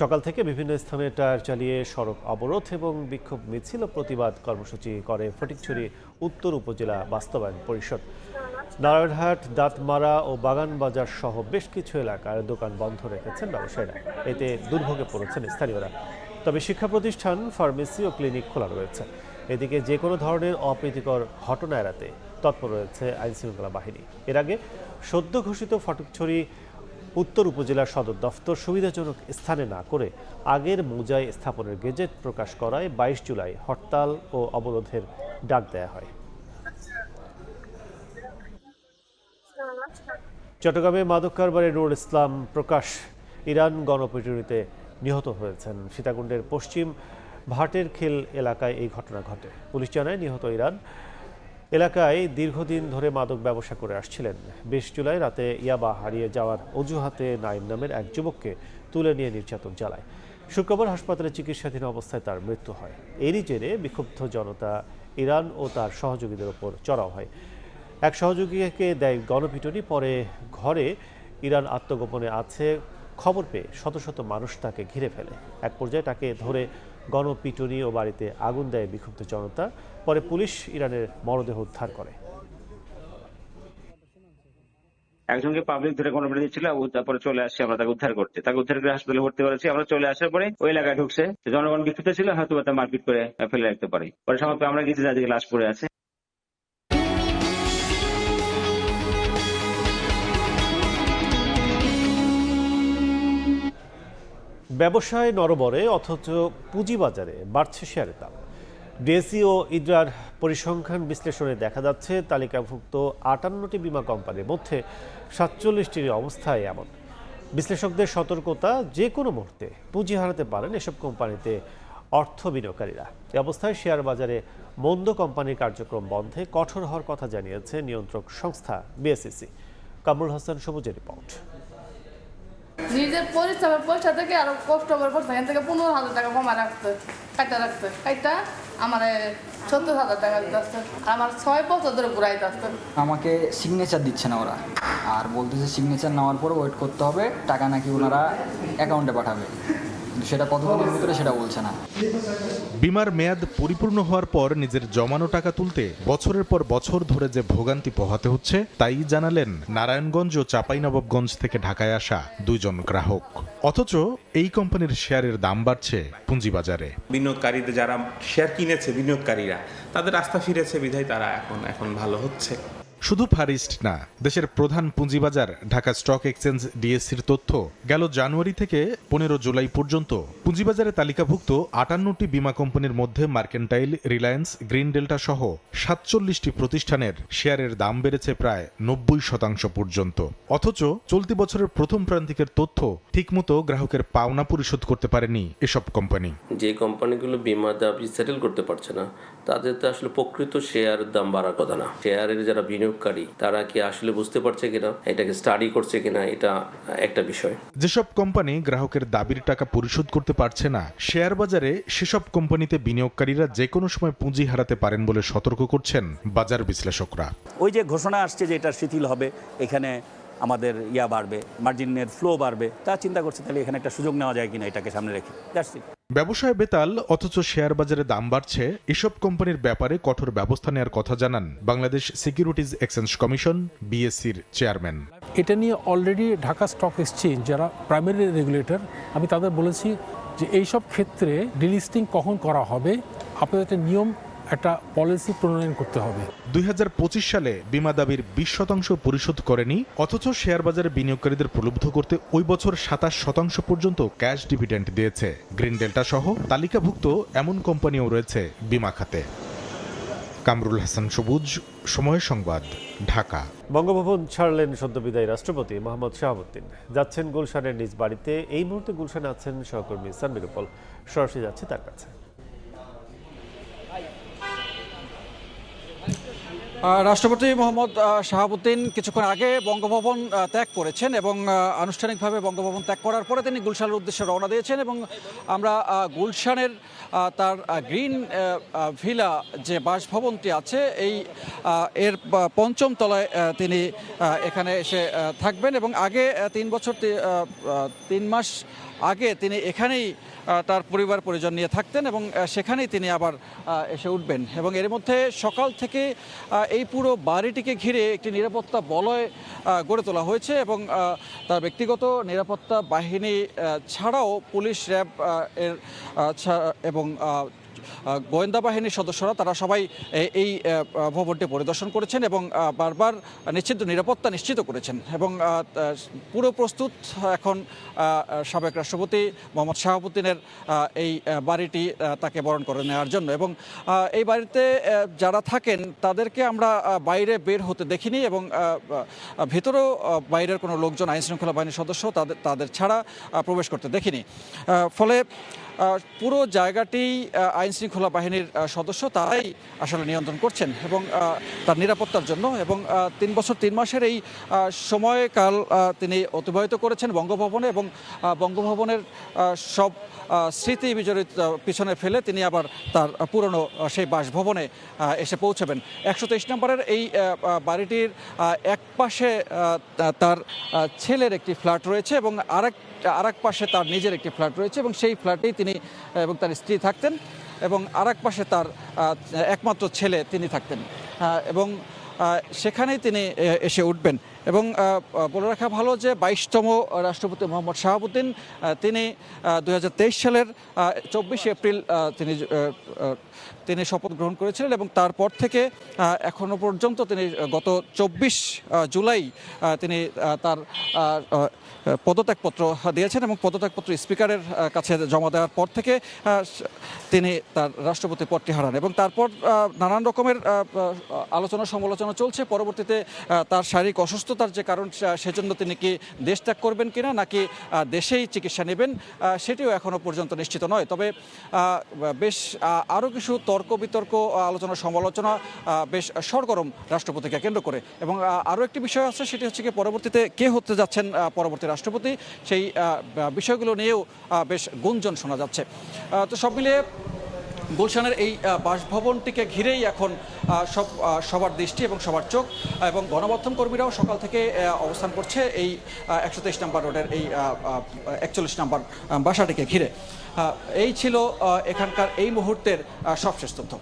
সকাল থেকে বিভিন্ন স্থানে টায়ার চালিয়ে সড়ক অবরোধ এবং বিক্ষোভ মিছিল ও প্রতিবাদ কর্মসূচি করে ফটিকছড়ি উত্তর উপজেলা বাস্তবায়ন পরিষদ। নারায়ণহাট, দাঁতমারা ও বাগানবাজার সহ বেশ কিছু এলাকার দোকান বন্ধ রেখেছেন ব্যবসায়ীরা। এতে দুর্ভোগে পড়েছেন স্থানীয়রা। তবে শিক্ষা প্রতিষ্ঠান, ফার্মেসি ও ক্লিনিক খোলা রয়েছে। এদিকে যে কোনো ধরনের অপ্রীতিকর ঘটনা এড়াতে তৎপর রয়েছে আইনশৃঙ্খলা বাহিনী। এর আগে সদ্য ঘোষিত ফটিকছড়ি উত্তর উপজেলার সদর দফতর সুবিধাজনক স্থানে না করে আগের মৌজায় স্থাপনের গেজেট প্রকাশ করায় 22 জুলাই হরতাল ও অবরোধের ডাক দেয়া হয়। চট্টগ্রামে মাদক কারবারে নুরুল ইসলাম প্রকাশ ইরান গণপিটুনিতে নিহত হয়েছেন। সীতাকুণ্ডের পশ্চিম ভাটের খেল এলাকায় এই ঘটনা ঘটে। পুলিশ জানায়, নিহত ইরান এলাকায় দীর্ঘদিন ধরে মাদক ব্যবসা করে আসছিলেন। 20 জুলাই রাতে ইয়াবা হারিয়ে যাওয়ার অজুহাতে নাইম নামের এক যুবককে তুলে নিয়ে নির্যাতন চালায়। শুক্রবার হাসপাতালে চিকিৎসাধীন অবস্থায় তার মৃত্যু হয়। এরই জেরে বিক্ষুব্ধ জনতা ইরান ও তার সহযোগীদের ওপর চড়াও হয়। এক সহযোগীকে দেয় গণপিটুনি, পরে ঘরে ইরান আত্মগোপনে আছে খবর পেয়ে শত শত মানুষ তাকে ঘিরে ফেলে। এক পর্যায়ে তাকে ধরে গণপিটুনি ও বাড়িতে আগুন দেয় বিক্ষুব্ধ জনতা। পরে পুলিশ ইরানের মরদেহ উদ্ধার করে। একজনকে পাবলিক ধরে গণপিটুনি দিচ্ছিল, তারপরে চলে আসছে আমরা তাকে উদ্ধার করতে। তাকে উদ্ধার করে হাসপাতালে ভর্তি করেছি। আমরা চলে আসার পরে ওই এলাকায় ঢুকছে, জনগণ বিক্ষুব্ধ ছিল, হয়তো তা মারপিট করে ফেলে রাখতে পারে। পরে সময় আমরা গেছি, যাদিকে লাশ পড়ে আছে। ব্যবসায় নরবরে অথচ পুঁজিবাজারে বাড়ছে শেয়ারের দাম। ডিএসই ও ইডরার পরিসংখ্যান বিশ্লেষণে দেখা যাচ্ছে তালিকাভুক্ত 58টি বিমা কোম্পানির মধ্যে 47টির অবস্থায় এমন। বিশ্লেষকদের সতর্কতা, যে কোনো মুহূর্তে পুঁজি হারাতে পারেন এসব কোম্পানিতে অর্থ বিনিয়োগকারীরা। এ অবস্থায় শেয়ার বাজারে মন্দ কোম্পানির কার্যক্রম বন্ধে কঠোর হওয়ার কথা জানিয়েছে নিয়ন্ত্রক সংস্থা বিএসইসি। কামরুল হাসান সবুজের রিপোর্ট। নিজের পরিশ্রমের পয়সা থেকে আরো কষ্ট করে পড়ছে, এখান থেকে 15,000 টাকা কমা রাখতে কাইটা আমার 70,000 টাকা দিতে আসছে। আমার 6 বছর ধরে ঘুরাইতে আসছে। আমাকে সিগনেচার দিচ্ছে না ওরা, আর বলতেছে সিগনেচার নেওয়ার পর ওয়েট করতে হবে, টাকা নাকি ওনারা অ্যাকাউন্টে পাঠাবে, কিন্তু সেটা কতদিনের ভিতরে সেটা বলছে না। বিমার মেয়াদ পরিপূর্ণ হওয়ার পর নিজের জমানো টাকা তুলতে বছরের পর বছর ধরে যে ভোগান্তি পোহাতে হচ্ছে তাই জানালেন নারায়ণগঞ্জ ও চাঁপাইনবাবগঞ্জ থেকে ঢাকায় আসা 2 জন গ্রাহক। অথচ এই কোম্পানির শেয়ারের দাম বাড়ছে পুঁজিবাজারে। বিনিয়োগকারীদের যারা শেয়ার কিনেছে, বিনিয়োগকারীরা তাদের আস্থা ফিরেছে বিধায় তারা এখন ভালো হচ্ছে। শুধু ফারিস্ট না, দেশের প্রধান পুঁজিবাজার ঢাকা স্টক এক্সচেঞ্জ ডিএসসির তথ্য গেল জানুয়ারি থেকে 15 জুলাই পর্যন্ত পুঁজিবাজারে তালিকাভুক্ত 58টি বিমা কোম্পানির মধ্যে মার্কেন্টাইল, রিলায়েন্স, গ্রিন ডেল্টা সহ 47টি প্রতিষ্ঠানের শেয়ারের দাম বেড়েছে প্রায় 90% পর্যন্ত। অথচ চলতি বছরের প্রথম প্রান্তিকের তথ্য ঠিকমতো গ্রাহকের পাওনা পরিশোধ করতে পারেনি এসব কোম্পানি। যে কোম্পানিগুলো বিমা দাবি সেটেল করতে পারছে না, তাদের তো আসলে প্রকৃত শেয়ারের দাম বাড়ার কথা না। শেয়ারের যারা বিনিয়োগকারী তারা কি আসলে বুঝতে পারছে কিনা, এটাকে স্টাডি করছে কিনা, এটা একটা বিষয়। যেসব কোম্পানি গ্রাহকের দাবির টাকা পরিশোধ করতে পারছে না, শেয়ার বাজারে সেসব কোম্পানিতে বিনিয়োগকারীরা যে কোনো সময় পুঁজি হারাতে পারেন বলে সতর্ক করছেন বাজার বিশ্লেষকরা। ওই যে ঘোষণা আসছে যে এটা শিথিল হবে, এখানে আমাদের বাড়বে, মার্জিনের ফ্লো বাড়বে, তা চিন্তা করছে তাহলে এখানে একটা সুযোগ নেওয়া যায় কিনা এটাকে সামনে রেখে। ব্যবসায় বেতাল অথচ শেয়ার বাজারে দাম বাড়ছে, এসব কোম্পানির ব্যাপারে কঠোর ব্যবস্থা নেওয়ার কথা জানান বাংলাদেশ সিকিউরিটিজ এক্সচেঞ্জ কমিশন বিএসসির চেয়ারম্যান। এটা নিয়ে অলরেডি ঢাকা স্টক এক্সচেঞ্জ যারা প্রাইমারি রেগুলেটর, আমি তাদের বলেছি যে এইসব ক্ষেত্রে ডিলিস্টিং কখন করা হবে, আপনাদের একটা নিয়ম, একটা পলিসি প্রণয়ন করতে হবে। 2025 সালে বিমা দাবির 20% পরিশোধ করেনি, অথচ শেয়ার বাজারে বিনিয়োগকারীদের প্রলুব্ধ করতে ওই বছর 27% পর্যন্ত ক্যাশ ডিভিডেন্ড দিয়েছে গ্রিন ডেল্টা সহ তালিকাভুক্ত এমন কোম্পানিও রয়েছে বিমা খাতে। কামরুল হাসান সবুজ, সময় সংবাদ, ঢাকা। বঙ্গভবন ছাড়লেন সদ্যবিদায়ী রাষ্ট্রপতি মোহাম্মদ শাহাবুদ্দিন। যাচ্ছেন গুলশানের নিজ বাড়িতে। এই মুহূর্তে গুলশানে আছেন সহকর্মী সানবির উপল, সরাসরি যাচ্ছে তার কাছে। রাষ্ট্রপতি মোহাম্মদ শাহাবুদ্দিন কিছুক্ষণ আগে বঙ্গভবন ত্যাগ করেছেন এবং আনুষ্ঠানিকভাবে বঙ্গভবন ত্যাগ করার পরে তিনি গুলশানের উদ্দেশ্যে রওনা দিয়েছেন এবং আমরা গুলশানের তার গ্রিন ভিলা যে বাসভবনটি আছে এর 5ম তলায় তিনি এখানে এসে থাকবেন এবং আগে 3 মাস আগে তিনি এখানেই তার পরিবার পরিজন নিয়ে থাকতেন এবং সেখানেই তিনি আবার এসে উঠবেন এবং এর মধ্যে সকাল থেকে এই পুরো বাড়িটিকে ঘিরে একটি নিরাপত্তা বলয় গড়ে তোলা হয়েছে এবং তার ব্যক্তিগত নিরাপত্তা বাহিনী ছাড়াও পুলিশ, র্যাব এবং গোয়েন্দা বাহিনীর সদস্যরা তারা সবাই এই ভবনটি পরিদর্শন করেছেন এবং বারবার নিরাপত্তা নিশ্চিত করেছেন এবং পুরো প্রস্তুত এখন সাবেক রাষ্ট্রপতি মোহাম্মদ শাহাবুদ্দিনের এই বাড়িটি তাকে বরণ করে নেওয়ার জন্য। এবং এই বাড়িতে যারা থাকেন তাদেরকে আমরা বাইরে বের হতে দেখিনি এবং ভেতরেও বাইরের কোনো লোকজন, আইনশৃঙ্খলা বাহিনীর সদস্য তাদের ছাড়া প্রবেশ করতে দেখিনি। ফলে পুরো জায়গাটি আইন শৃঙ্খলা বাহিনীর সদস্য তারাই আসলে নিয়ন্ত্রণ করছেন এবং তার নিরাপত্তার জন্য এবং 3 বছর 3 মাসের এই সময়কাল তিনি অতিবাহিত করেছেন বঙ্গভবনে এবং বঙ্গভবনের সব স্মৃতি বিজড়িত পিছনে ফেলে তিনি আবার তার পুরনো সেই বাসভবনে এসে পৌঁছাবেন। 123 নম্বরের এই বাড়িটির এক পাশে তার ছেলের একটি ফ্ল্যাট রয়েছে এবং আরেক পাশে তার নিজের একটি ফ্ল্যাট রয়েছে এবং সেই ফ্ল্যাটেই তিনি এবং তার স্ত্রী থাকতেন এবং আরেক পাশে তার একমাত্র ছেলে তিনি থাকতেন এবং সেখানেই তিনি এসে উঠবেন। এবং বলে রাখা ভালো যে 22তম রাষ্ট্রপতি মোহাম্মদ শাহাবুদ্দিন তিনি 2023 সালের 24 এপ্রিল তিনি শপথ গ্রহণ করেছিলেন এবং তারপর থেকে এখনো পর্যন্ত তিনি গত 24 জুলাই তিনি তার পদত্যাগপত্র দিয়েছেন এবং পদত্যাগপত্র স্পিকারের কাছে জমা দেওয়ার পর থেকে তিনি তার রাষ্ট্রপতি পদটি হারান এবং তারপর নানান রকমের আলোচনা সমালোচনা চলছে। পরবর্তীতে তার শারীরিক অসুস্থতার যে কারণ সেজন্য তিনি কি দেশ ত্যাগ করবেন কিনা নাকি দেশেই চিকিৎসা নেবেন সেটিও এখনও পর্যন্ত নিশ্চিত নয়। তবে বেশ আরও কিছু তর্ক বিতর্ক আলোচনা সমালোচনা বেশ সরগরম রাষ্ট্রপতিকে কেন্দ্র করে এবং আরও একটি বিষয় আছে সেটি হচ্ছে কি পরবর্তীতে কে হতে যাচ্ছেন পরবর্তী রাষ্ট্রপতি সেই বিষয়গুলো নিয়েও বেশ গুঞ্জন শোনা যাচ্ছে। তো সব মিলিয়ে গুলশানের এই বাসভবনটিকে ঘিরেই এখন সবার দৃষ্টি এবং সবার চোখ এবং গণমাধ্যম কর্মীরাও সকাল থেকে অবস্থান করছে এই 123 নম্বর রোডের এই 41 নম্বর বাসাটিকে ঘিরে। এই ছিল এখানকার এই মুহূর্তের সবশেষ তথ্য।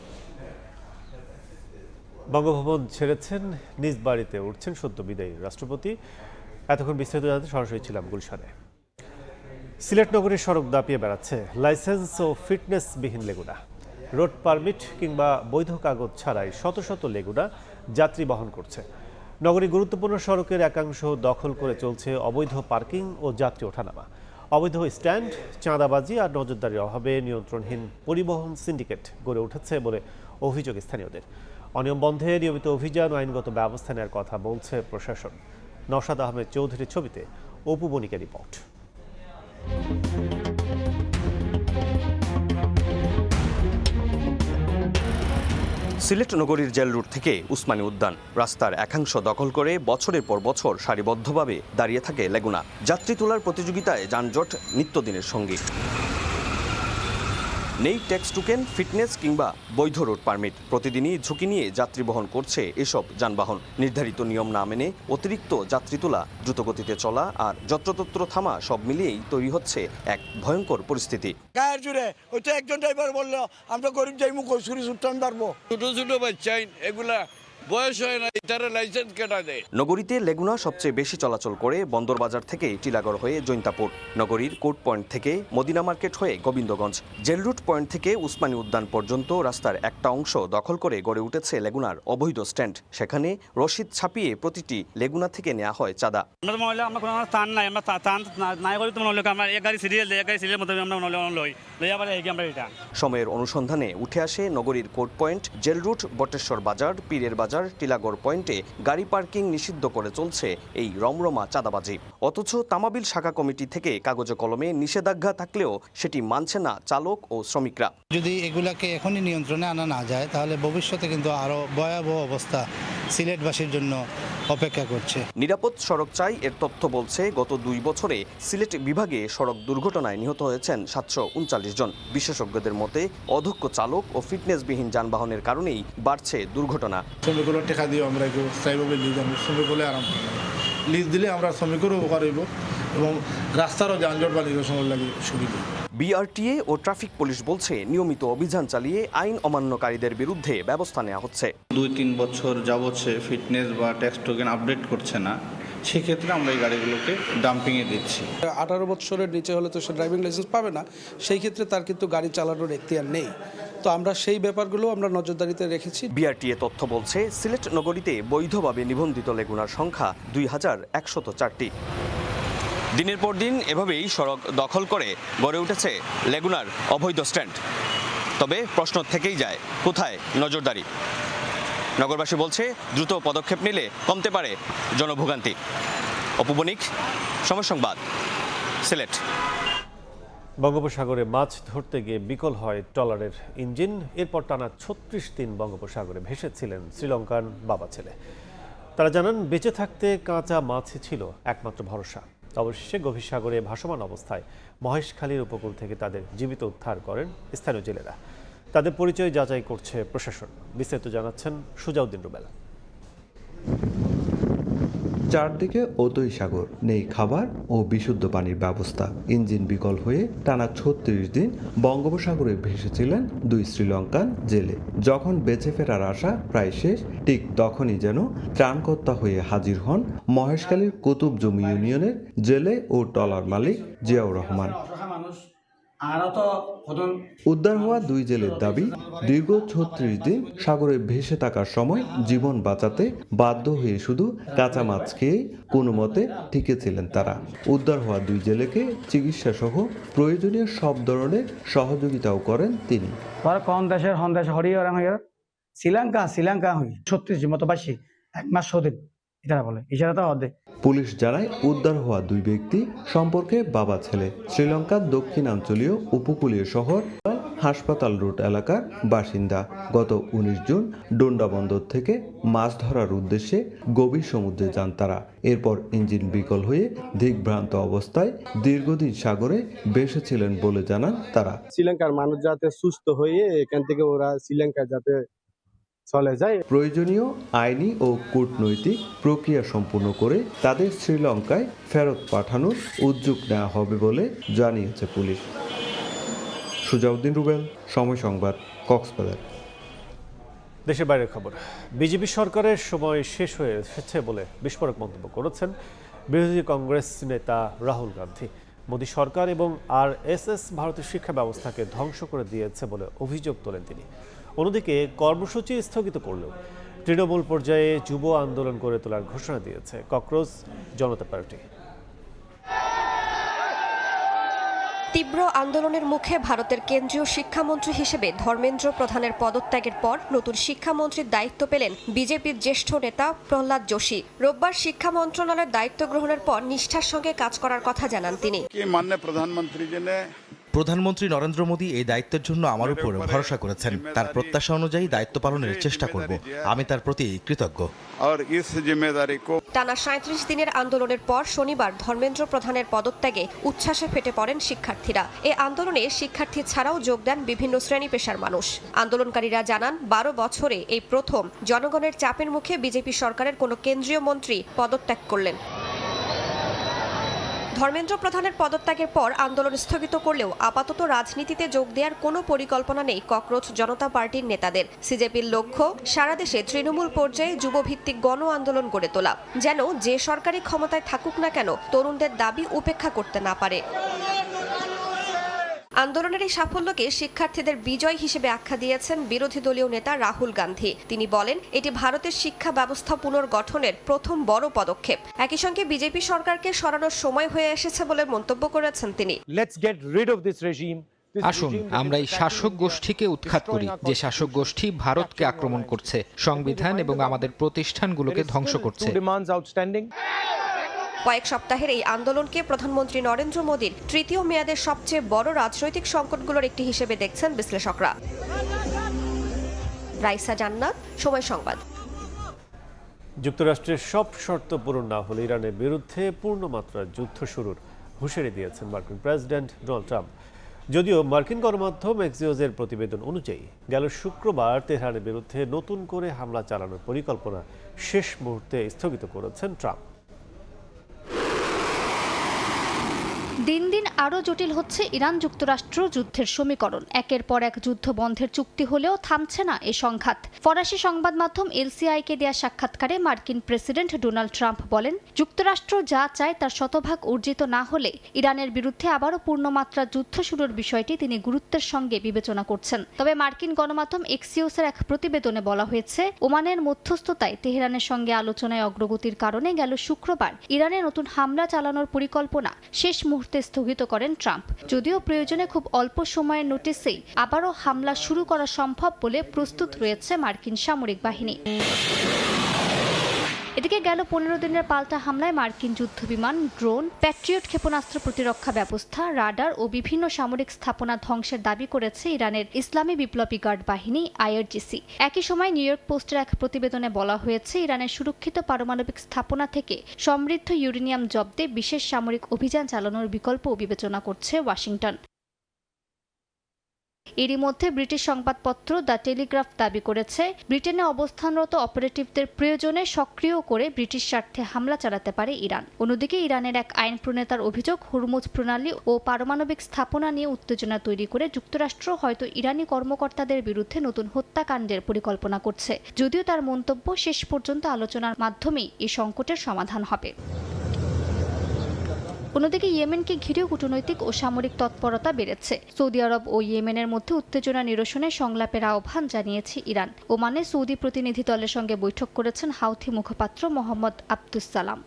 বঙ্গভবন ছেড়েছেন, নিজ বাড়িতে উঠছেন সদ্য বিদায়ী রাষ্ট্রপতি। এতক্ষণ বিস্তারিত জানাতে সরাসরি ছিলাম গুলশানে। সিলেট নগরীর সড়ক দাপিয়ে বেড়াচ্ছে লাইসেন্স ও ফিটনেসবিহীন লেগুনা। রোড পারমিট কিংবা বৈধ কাগজ ছাড়াই শত শত লেগুনা যাত্রী বহন করছে। নগরীর গুরুত্বপূর্ণ সড়কের একাংশ দখল করে চলছে অবৈধ পার্কিং ও যাত্রী ওঠানামা। অবৈধ স্ট্যান্ড, চাঁদাবাজি আর নজরদারির অভাবে নিয়ন্ত্রণহীন পরিবহন সিন্ডিকেট গড়ে উঠেছে বলে অভিযোগ স্থানীয়দের। অনিয়ম বন্ধে নিয়মিত অভিযান ও আইনগত ব্যবস্থা নেওয়ার কথা বলছে প্রশাসন। নওশাদ আহমেদ চৌধুরীর ছবিতে অপু বণিকের রিপোর্ট। সিলেট নগরীর জেল রোড থেকে উসমানী উদ্যান রাস্তার একাংশ দখল করে বছরের পর বছর সারিবদ্ধভাবে দাঁড়িয়ে থাকে লেগুনা। যাত্রী তোলার প্রতিযোগিতায় যানজট নিত্যদিনের সঙ্গী। নেই ট্যাক্স টোকেন, ফিটনেস কিংবা বৈধ রোড পারমিট। প্রতিদিনই ঝুঁকি নিয়ে যাত্রী বহন করছে এসব যানবাহন। নির্ধারিত নিয়ম না মেনে অতিরিক্ত যাত্রী তোলা, দ্রুতগতিতে চলা আর যত্রতত্র থামা সব মিলিয়েই তৈরি হচ্ছে এক ভয়ঙ্কর পরিস্থিতি। গায়ের জুড়ে ওই তো একজন ড্রাইভার বললো আমরা গরিব যাইমু কসুরি সুটান পারবো। ছোট ছোট বাচ্চা এগুলা বয়স হয় না, এটারে লাইসেন্স কেটা দেয়। নগরীতে লেগুনা সবচেয়ে বেশি চলাচল করে বন্দরবাজার থেকে টিলাগড় হয়ে জৈন্তাপুর, নগরীর কোর্ট পয়েন্ট থেকে মদিনা মার্কেট হয়ে গোবিন্দগঞ্জ, জেল রুট পয়েন্ট থেকে উসমানী উদ্যান পর্যন্ত রাস্তার একটা অংশ দখল করে গড়ে উঠেছে লেগুনার অবৈধ স্ট্যান্ড। সেখানে রশিদ ছাপিয়ে প্রতিটি লেগুনা থেকে নেওয়া হয় চাঁদা। সময়ের অনুসন্ধানে উঠে আসে নগরীর court point, jail route, Bateshwar Bazar, পীরের বাজার, টিলাগড় পয়েন্টে গাড়ি পার্কিং নিষিদ্ধ করে চলছে এই রমরমা চাঁদাবাজি। অথচ তামাবিল শাখা কমিটি থেকে কাগজে কলমে নিষেধাজ্ঞা থাকলেও সেটি মানছে না চালক ও শ্রমিকরা। যদি এগুলাকে এখনই নিয়ন্ত্রণে আনা না যায় তাহলে ভবিষ্যতে কিন্তু আরো ভয়াবহ অবস্থা সিলেটবাসীর জন্য অপেক্ষা করছে। নিরাপদ সড়ক চাই এর তথ্য বলছে গত 2 বছরে সিলেট বিভাগে সড়ক দুর্ঘটনায় নিহত হয়েছেন 739 জন। বিশেষজ্ঞদের মতে অদক্ষ চালক ও ফিটনেসবিহীন যানবাহনের কারণেই বাড়ছে দুর্ঘটনা। শ্রমিকগুলো টেকা দিয়ে আমরা স্থায়ীভাবে লিজ আনবো, শ্রমিকগুলো আরাম লিজ দিলে আমরা শ্রমিকেরও উপকার হইব এবং রাস্তারও যানজট বা নিরসনের লাগে সুবিধা। বিআরটিএ ও ট্রাফিক পুলিশ বলছে নিয়মিত অভিযান চালিয়ে আইন অমান্যকারীদের বিরুদ্ধে ব্যবস্থা নেওয়া হচ্ছে। 2-3 বছর যাবৎ সে ফিটনেস বা ট্যাক্স টোকেন আপডেট করছে না, সেক্ষেত্রে আমরা এই গাড়িগুলোকে ডাম্পিংয়ে দিচ্ছি। 18 বছরের নিচে হলে তো সে ড্রাইভিং লাইসেন্স পাবে না, সেই ক্ষেত্রে তার কিন্তু গাড়ি চালানোর এখতিয়ার নেই। তো আমরা সেই ব্যাপারগুলো আমরা নজরদারিতে রেখেছি। বিআরটিএ তথ্য বলছে সিলেট নগরীতে বৈধভাবে নিবন্ধিত লেগুনার সংখ্যা 2104টি। দিনের পর দিন এভাবেই সড়ক দখল করে গড়ে উঠেছে লেগুনার অবৈধ স্ট্যান্ড। তবে প্রশ্ন থেকেই যায়, কোথায় নজরদারি? নগরবাসী বলছে দ্রুত পদক্ষেপ নিলে কমতে পারে জনভোগান্তি। অপু বণিক, সময় সংবাদ, সিলেট। বঙ্গোপসাগরে মাছ ধরতে গিয়ে বিকল হয় ট্রলারের ইঞ্জিন। এরপর টানা ৩৬ দিন বঙ্গোপসাগরে ভেসেছিলেন শ্রীলঙ্কান বাবা ছেলে। তারা জানান, বেঁচে থাকতে কাঁচা মাছই ছিল একমাত্র ভরসা। অবশেষে গভীর সাগরে ভাসমান অবস্থায় মহেশখালীর উপকূল থেকে তাদের জীবিত উদ্ধার করেন স্থানীয় জেলেরা। তাদের পরিচয় যাচাই করছে প্রশাসন। বিস্তারিত জানাচ্ছেন সুজাউদ্দিন রুবেল। চারদিকে অতই সাগর, নেই খাবার ও বিশুদ্ধ পানির ব্যবস্থা। ইঞ্জিন বিকল হয়ে টানা ৩৬ দিন বঙ্গোপসাগরে ভেসেছিলেন দুই শ্রীলঙ্কান জেলে। যখন বেঁচে ফেরার আশা প্রায় শেষ, ঠিক তখনই যেন ত্রাণকর্তা হয়ে হাজির হন মহেশখালীর কুতুবজমি ইউনিয়নের জেলে ও ট্রলার মালিক জিয়াউর রহমান। উদ্ধার হওয়া দুই জেলের দাবি, দীর্ঘ ৩৬ দিন সাগরে ভেসে থাকার সময় জীবন বাঁচাতে বাধ্য হয়ে শুধু কাঁচা মাছ খেয়ে কোনো মতে টিকেছিলেন তারা। উদ্ধার হওয়া দুই জেলেকে চিকিৎসা সহ প্রয়োজনীয় সব ধরনের সহযোগিতাও করেন তিনি। শ্রীলঙ্কা ৩৬ মতো বাসি ১ মাস ১০ দিন এটা বলে ইশারা তো অর্ধেক। পুলিশ জানায়, উদ্ধার হওয়া দুই ব্যক্তি সম্পর্কে বাবা ছেলে। শ্রীলঙ্কার দক্ষিণাঞ্চলীয় উপকূলীয় শহর হাসপাতাল রুট এলাকার বাসিন্দা। গত ১৯ জুন ডোন্ডা বন্দর থেকে মাছ ধরার উদ্দেশ্যে গভীর সমুদ্রে যান তারা। এরপর ইঞ্জিন বিকল হয়ে দিকভ্রান্ত অবস্থায় দীর্ঘদিন সাগরে ভেসেছিলেন বলে জানান তারা। শ্রীলঙ্কার মানুষ যাতে সুস্থ হয়ে এখান থেকে ওরা শ্রীলঙ্কা যাতে চলে যায়, প্রয়োজনীয় আইনি ও কূটনৈতিক প্রক্রিয়া সম্পূর্ণ করে তাদের শ্রীলঙ্কায় ফেরত পাঠানোর উদ্যোগ নেওয়া হবে বলে জানিয়েছে পুলিশ। সুজাউদ্দিন রুবেল, সময় সংবাদ, কক্সবাজার। দেশের বাইরের খবর। বিজেপি সরকারের সময় শেষ হয়ে এসেছে বলে বিস্ফোরক মন্তব্য করেছেন বিরোধী কংগ্রেস নেতা রাহুল গান্ধী। মোদী সরকার এবং আরএসএস ভারতের শিক্ষা ব্যবস্থাকে ধ্বংস করে দিয়েছে বলে অভিযোগ তোলেন তিনি। অন্যদিকে কর্মসূচি স্থগিত করলেও তৃণমূল পর্যায়ে যুব আন্দোলন গড়ে তোলার ঘোষণা দিয়েছে ককরোচ জনতা পার্টি। তীব্র আন্দোলনের মুখে ভারতের কেন্দ্রীয় শিক্ষামন্ত্রী হিসেবে ধর্মেন্দ্র প্রধানের পদত্যাগের পর নতুন শিক্ষামন্ত্রীর দায়িত্ব পেলেন বিজেপির জ্যেষ্ঠ নেতা প্রহ্লাদ যোশী। রোববার শিক্ষা মন্ত্রণালয়ের দায়িত্ব গ্রহণের পর নিষ্ঠার সঙ্গে কাজ করার কথা জানান তিনি। প্রধানমন্ত্রী নরেন্দ্র মোদী এই দায়িত্বের জন্য আমার উপর ভরসা করেছেন। তার প্রত্যাশা অনুযায়ী দায়িত্ব পালনের চেষ্টা করব। আমি তার প্রতি কৃতজ্ঞ। টানা ৩৭ দিনের আন্দোলনের পর শনিবার ধর্মেন্দ্র প্রধানের পদত্যাগে উচ্ছ্বাসে ফেটে পড়েন শিক্ষার্থীরা। এই আন্দোলনে শিক্ষার্থী ছাড়াও যোগ দেন বিভিন্ন শ্রেণী পেশার মানুষ। আন্দোলনকারীরা জানান, ১২ বছরে এই প্রথম জনগণের চাপের মুখে বিজেপি সরকারের কোনো কেন্দ্রীয় মন্ত্রী পদত্যাগ করলেন। ধর্মেন্দ্র প্রধানের পদত্যাগের পর আন্দোলন স্থগিত করলেও আপাতত রাজনীতিতে যোগ দেওয়ার কোনো পরিকল্পনা নেই ককরোচ জনতা পার্টির নেতাদের। সিজেপির লক্ষ্য সারা দেশে তৃণমূল পর্যায়ে যুবভিত্তিক গণ আন্দোলন গড়ে তোলা, যেন যে সরকারি ক্ষমতায় থাকুক না কেন তরুণদের দাবি উপেক্ষা করতে না পারে। আন্দোলনের এই সাফল্যকে শিক্ষার্থীদের বিজয় হিসেবে আখ্যা দিয়েছেন বিরোধী দলীয় নেতা রাহুল গান্ধী। তিনি বলেন, এটি ভারতের শিক্ষা ব্যবস্থা পুনর্গঠনের প্রথম বড় পদক্ষেপ। একই সঙ্গে বিজেপি সরকারকে সরানোর সময় হয়ে এসেছে বলে মন্তব্য করেছেন তিনি। আসুন আমরা এই শাসক গোষ্ঠীকে উৎখাত করি, যে শাসক গোষ্ঠী ভারতকে আক্রমণ করছে, সংবিধান এবং আমাদের প্রতিষ্ঠানগুলোকে ধ্বংস করছে। কয়েক সপ্তাহের এই আন্দোলনকে প্রধানমন্ত্রী নরেন্দ্র মোদীর তৃতীয় মেয়াদের সবচেয়ে বড় রাজনৈতিক সংকটগুলোর একটি হিসেবে দেখছেন বিশ্লেষকরা। রাইসা জান্নাত, সময় সংবাদ। যুক্তরাষ্ট্রের সব শর্ত পূরণ না হলে ইরানের বিরুদ্ধে পূর্ণমাত্রার যুদ্ধ শুরুর হুঁশিয়ারি দিয়েছেন মার্কিন প্রেসিডেন্ট ডোনাল্ড ট্রাম্প। যদিও মার্কিন গণমাধ্যম এক্সিওসের প্রতিবেদন অনুযায়ী গেল শুক্রবার তেহরানের বিরুদ্ধে নতুন করে হামলা চালানোর পরিকল্পনা শেষ মুহূর্তে স্থগিত করেছেন ট্রাম্প। দিন দিন আরও জটিল হচ্ছে ইরান যুক্তরাষ্ট্র যুদ্ধের সমীকরণ। একের পর এক যুদ্ধ বন্ধের চুক্তি হলেও থামছে না এই সংঘাত। ফরাসি সংবাদ মাধ্যম এলসিআইকে দেয়া সাক্ষাৎকারে মার্কিন প্রেসিডেন্ট ডোনাল্ড ট্রাম্প বলেন, যুক্তরাষ্ট্র যা চায় তার শতভাগ অর্জিত না হলে ইরানের বিরুদ্ধে আবারও পূর্ণমাত্রা যুদ্ধ শুরুর বিষয়টি তিনি গুরুত্বের সঙ্গে বিবেচনা করছেন। তবে মার্কিন গণমাধ্যম এক্সিওসের এক প্রতিবেদনে বলা হয়েছে, ওমানের মধ্যস্থতায় তেহরানের সঙ্গে আলোচনায় অগ্রগতির কারণে গেল শুক্রবার ইরানে নতুন হামলা চালানোর পরিকল্পনা শেষ মুহূর্তে স্থগিত করেন ট্রাম্প। যদিও প্রয়োজনে খুব অল্প সময়ের নোটিসেই আবারও হামলা শুরু করা সম্ভব বলে প্রস্তুত রয়েছে মার্কিন সামরিক বাহিনী। এদিকে গেল 15 দিনের পাল্টা হামলায় মার্কিন যুদ্ধবিমান, ড্রোন, প্যাট্রিয়ট ক্ষেপণাস্ত্র প্রতিরক্ষা ব্যবস্থা, রাডার ও বিভিন্ন সামরিক স্থাপনা ধ্বংসের দাবি করেছে ইরানের ইসলামী বিপ্লবী গার্ড বাহিনী IRGC। একই সময় নিউ ইয়র্ক পোস্টের এক প্রতিবেদনে বলা হয়েছে, ইরানের সুরক্ষিত পারমাণবিক স্থাপনা থেকে সমৃদ্ধ ইউরেনিয়াম জব্দে বিশেষ সামরিক অভিযান চালানোর বিকল্প বিবেচনা করছে ওয়াশিংটন। এরই মধ্যে ব্রিটিশ সংবাদপত্র দ্য টেলিগ্রাফ দাবি করেছে, ব্রিটেনে অবস্থানরত অপারেটিভদের প্রয়োজনে সক্রিয় করে ব্রিটিশ স্বার্থে হামলা চালাতে পারে ইরান। অন্যদিকে ইরানের এক আইন প্রণেতার অভিযোগ, হরমুজ প্রণালী ও পারমাণবিক স্থাপনা নিয়ে উত্তেজনা তৈরি করে যুক্তরাষ্ট্র হয়তো ইরানি কর্মকর্তাদের বিরুদ্ধে নতুন হত্যাকাণ্ডের পরিকল্পনা করছে। যদিও তার মন্তব্য, শেষ পর্যন্ত আলোচনার মাধ্যমেই এই সংকটের সমাধান হবে। অন্যদিকে ইয়েমেনকে ঘিরেও কূটনৈতিক ও সামরিক তৎপরতা বেড়েছে। সৌদি আরব ও ইয়েমেনের মধ্যে উত্তেজনা নিরসনে সংলাপের আহ্বান জানিয়েছে ইরান। ওমানে সৌদি প্রতিনিধি দলের সঙ্গে বৈঠক করেছেন হাউথি মুখপাত্র মোহাম্মদ আব্দুস সালাম।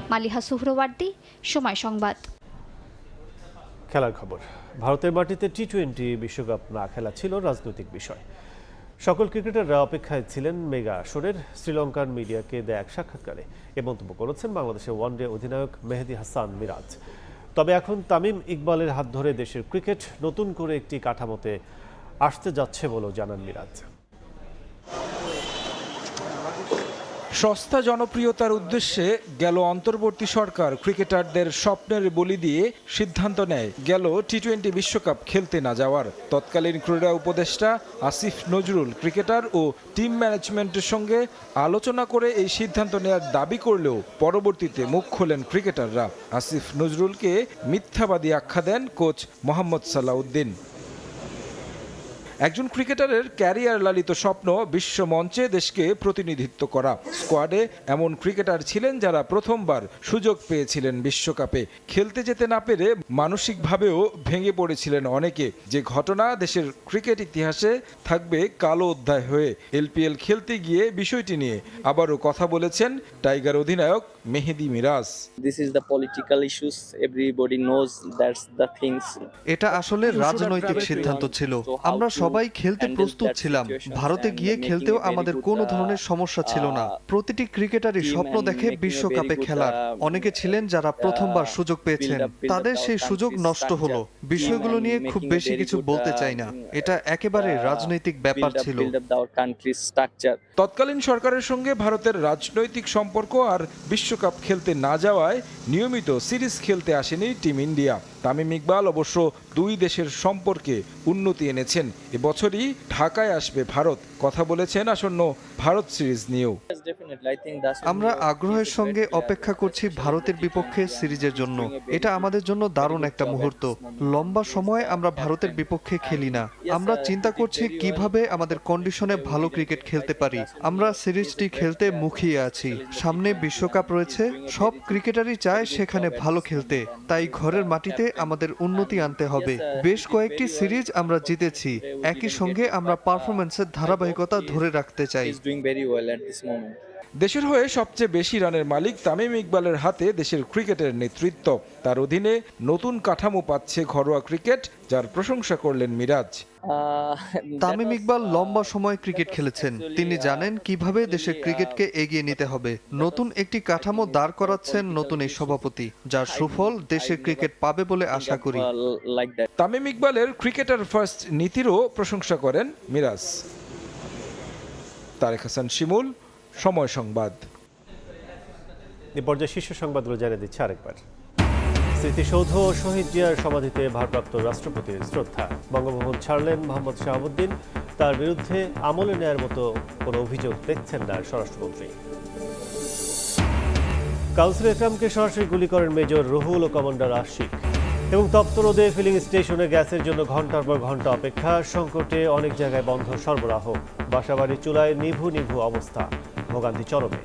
মালিহা সুহরওয়ার্দী, সময় সংবাদ। খেলার খবর। ভারতের মাটিতে টি-20 বিশ্বকাপ না খেলা ছিল রাজনৈতিক বিষয়। সকল ক্রিকেটাররা অপেক্ষায় ছিলেন মেগা আসরের। শ্রীলঙ্কার মিডিয়াকে দেয়া এক সাক্ষাৎকারে এ মন্তব্য করেছেন বাংলাদেশের ওয়ানডে অধিনায়ক মেহেদী হাসান মিরাজ। তবে এখন তামিম ইকবালের হাত ধরে দেশের ক্রিকেট নতুন করে একটি কাঠামোতে আসতে যাচ্ছে বলেও জানান মিরাজ। সস্তা জনপ্রিয়তার উদ্দেশ্যে গেল অন্তর্বর্তী সরকার ক্রিকেটারদের স্বপ্নের বলি দিয়ে সিদ্ধান্ত নেয় গেল টি-20 বিশ্বকাপ খেলতে না যাওয়ার। তৎকালীন ক্রীড়া উপদেষ্টা আসিফ নজরুল ক্রিকেটার ও টিম ম্যানেজমেন্টের সঙ্গে আলোচনা করে এই সিদ্ধান্ত নেওয়ার দাবি করলেও পরবর্তীতে মুখ খোলেন ক্রিকেটাররা। আসিফ নজরুলকে মিথ্যাবাদী আখ্যা দেন কোচ মোহাম্মদ সালাউদ্দিন। একজন ক্রিকেটারের ক্যারিয়ার লালিত স্বপ্ন বিশ্ব মঞ্চে দেশকে প্রতিনিধিত্ব করা। স্কোয়াডে এমন ক্রিকেটার ছিলেন যারা প্রথমবার সুযোগ পেয়েছিলেন বিশ্বকাপে। খেলতে যেতে না পেরে মানসিকভাবেও ভেঙে পড়েছিলেন অনেকে। যে ঘটনা দেশের ক্রিকেট ইতিহাসে থাকবে কালো অধ্যায় হয়ে। LPL খেলতে গিয়ে বিষয়টি নিয়ে আবারও কথা বলেছেন টাইগার অধিনায়ক মেহেদী মিরাজ। এটা আসলে রাজনৈতিক সিদ্ধান্ত ছিল। আমরা সবাই খেলতে প্রস্তুত ছিলাম। ভারতে গিয়ে খেলতেও আমাদের কোনো ধরনের সমস্যা ছিল না। প্রতিটি ক্রিকেটারই স্বপ্ন দেখে বিশ্বকাপে খেলার। অনেকে ছিলেন যারা প্রথমবার সুযোগ পেয়েছেন, তাদের সেই সুযোগ নষ্ট হলো। বিষয়গুলো নিয়ে খুব বেশি কিছু বলতে চাই না। এটা একেবারে রাজনৈতিক ব্যাপার ছিল। তৎকালীন সরকারের সঙ্গে ভারতের রাজনৈতিক সম্পর্ক আর বিশ্বকাপ খেলতে না যাওয়ায় নিয়মিত সিরিজ খেলতে আসেনি টিম ইন্ডিয়া। তামিম ইকবাল অবশ্য দুই দেশের সম্পর্কে উন্নতি এনেছেন। এবছরই ঢাকায় আসবে ভারত। কথা বলেছেন আসন্ন ভারত সিরিজ নিয়েও। আমরা আগ্রহের সঙ্গে অপেক্ষা করছি ভারতের বিপক্ষে সিরিজের জন্য। এটা আমাদের জন্য দারুণ একটা মুহূর্ত। লম্বা সময় আমরা ভারতের বিপক্ষে খেলি না। আমরা চিন্তা করছি কিভাবে আমাদের কন্ডিশনে ভালো ক্রিকেট খেলতে পারি। আমরা সিরিজটি খেলতে মুখিয়ে আছি। সামনে বিশ্বকাপ রয়েছে। সব ক্রিকেটারই চায় সেখানে ভালো খেলতে। তাই ঘরের মাটিতে আমাদের উন্নতি আনতে হবে। বেশ কয়েকটি সিরিজ আমরা জিতেছি। একই সঙ্গে আমরা পারফরম্যান্সের ধারাবাহিকতা ধরে রাখতে চাই। দেশের হয়ে সবচেয়ে বেশি রানের মালিক তামিম ইকবালের হাতে দেশের ক্রিকেটের নেতৃত্ব। তার অধীনে নতুন কাঠামো পাচ্ছে ঘরোয়া ক্রিকেট, যার প্রশংসা করলেন মিরাজ। তামিম ইকবাল লম্বা সময় ক্রিকেট খেলেছেন। তিনি জানেন কিভাবে দেশের ক্রিকেটকে এগিয়ে নিতে হবে। নতুন একটি কাঠামো দাঁড় করাচ্ছেন নতুন এই সভাপতি, যার সুফল দেশের ক্রিকেট পাবে বলে আশা করি। তামিম ইকবালের ক্রিকেটার ফার্স্ট নীতিরও প্রশংসা করেন মিরাজ। তারেক হাসান শিমুল, সময় সংবাদ। এ পর্যায়ে শীর্ষ সংবাদগুলো জানিয়ে দিচ্ছে আরেকবার। স্মৃতিসৌধ ও শহীদ জিয়ার সমাধিতে ভারপ্রাপ্ত রাষ্ট্রপতির শ্রদ্ধা। বঙ্গভবন ছাড়লেন মোহাম্মদ শাহাবুদ্দিন। তার বিরুদ্ধে আমলে নেয়ার মতো কোনো অভিযোগ দেখছেন না স্বরাষ্ট্রমন্ত্রী। কাউন্সিলর একরামকে সরাসরি গুলি করেন মেজর রুহুল ও কমান্ডার আশিক। এবং তপ্ত রোদে ফিলিং স্টেশনে গ্যাসের জন্য ঘন্টার পর ঘন্টা অপেক্ষা। সংকটে অনেক জায়গায় বন্ধ সরবরাহ। বাসাবাড়ির চুলায় নিভু নিভু অবস্থা। ভোগান্তি চরমে।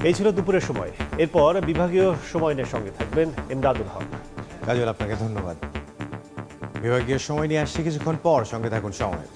এই ছিল দুপুরের সময়। এরপর বিভাগীয় সময় নিয়ে সঙ্গে থাকবেন ইমদাদুল হক। কাজল, আপনাকে ধন্যবাদ। বিভাগীয় সময় নিয়ে আসছি কিছুক্ষণ পর, সঙ্গে থাকুন সময়।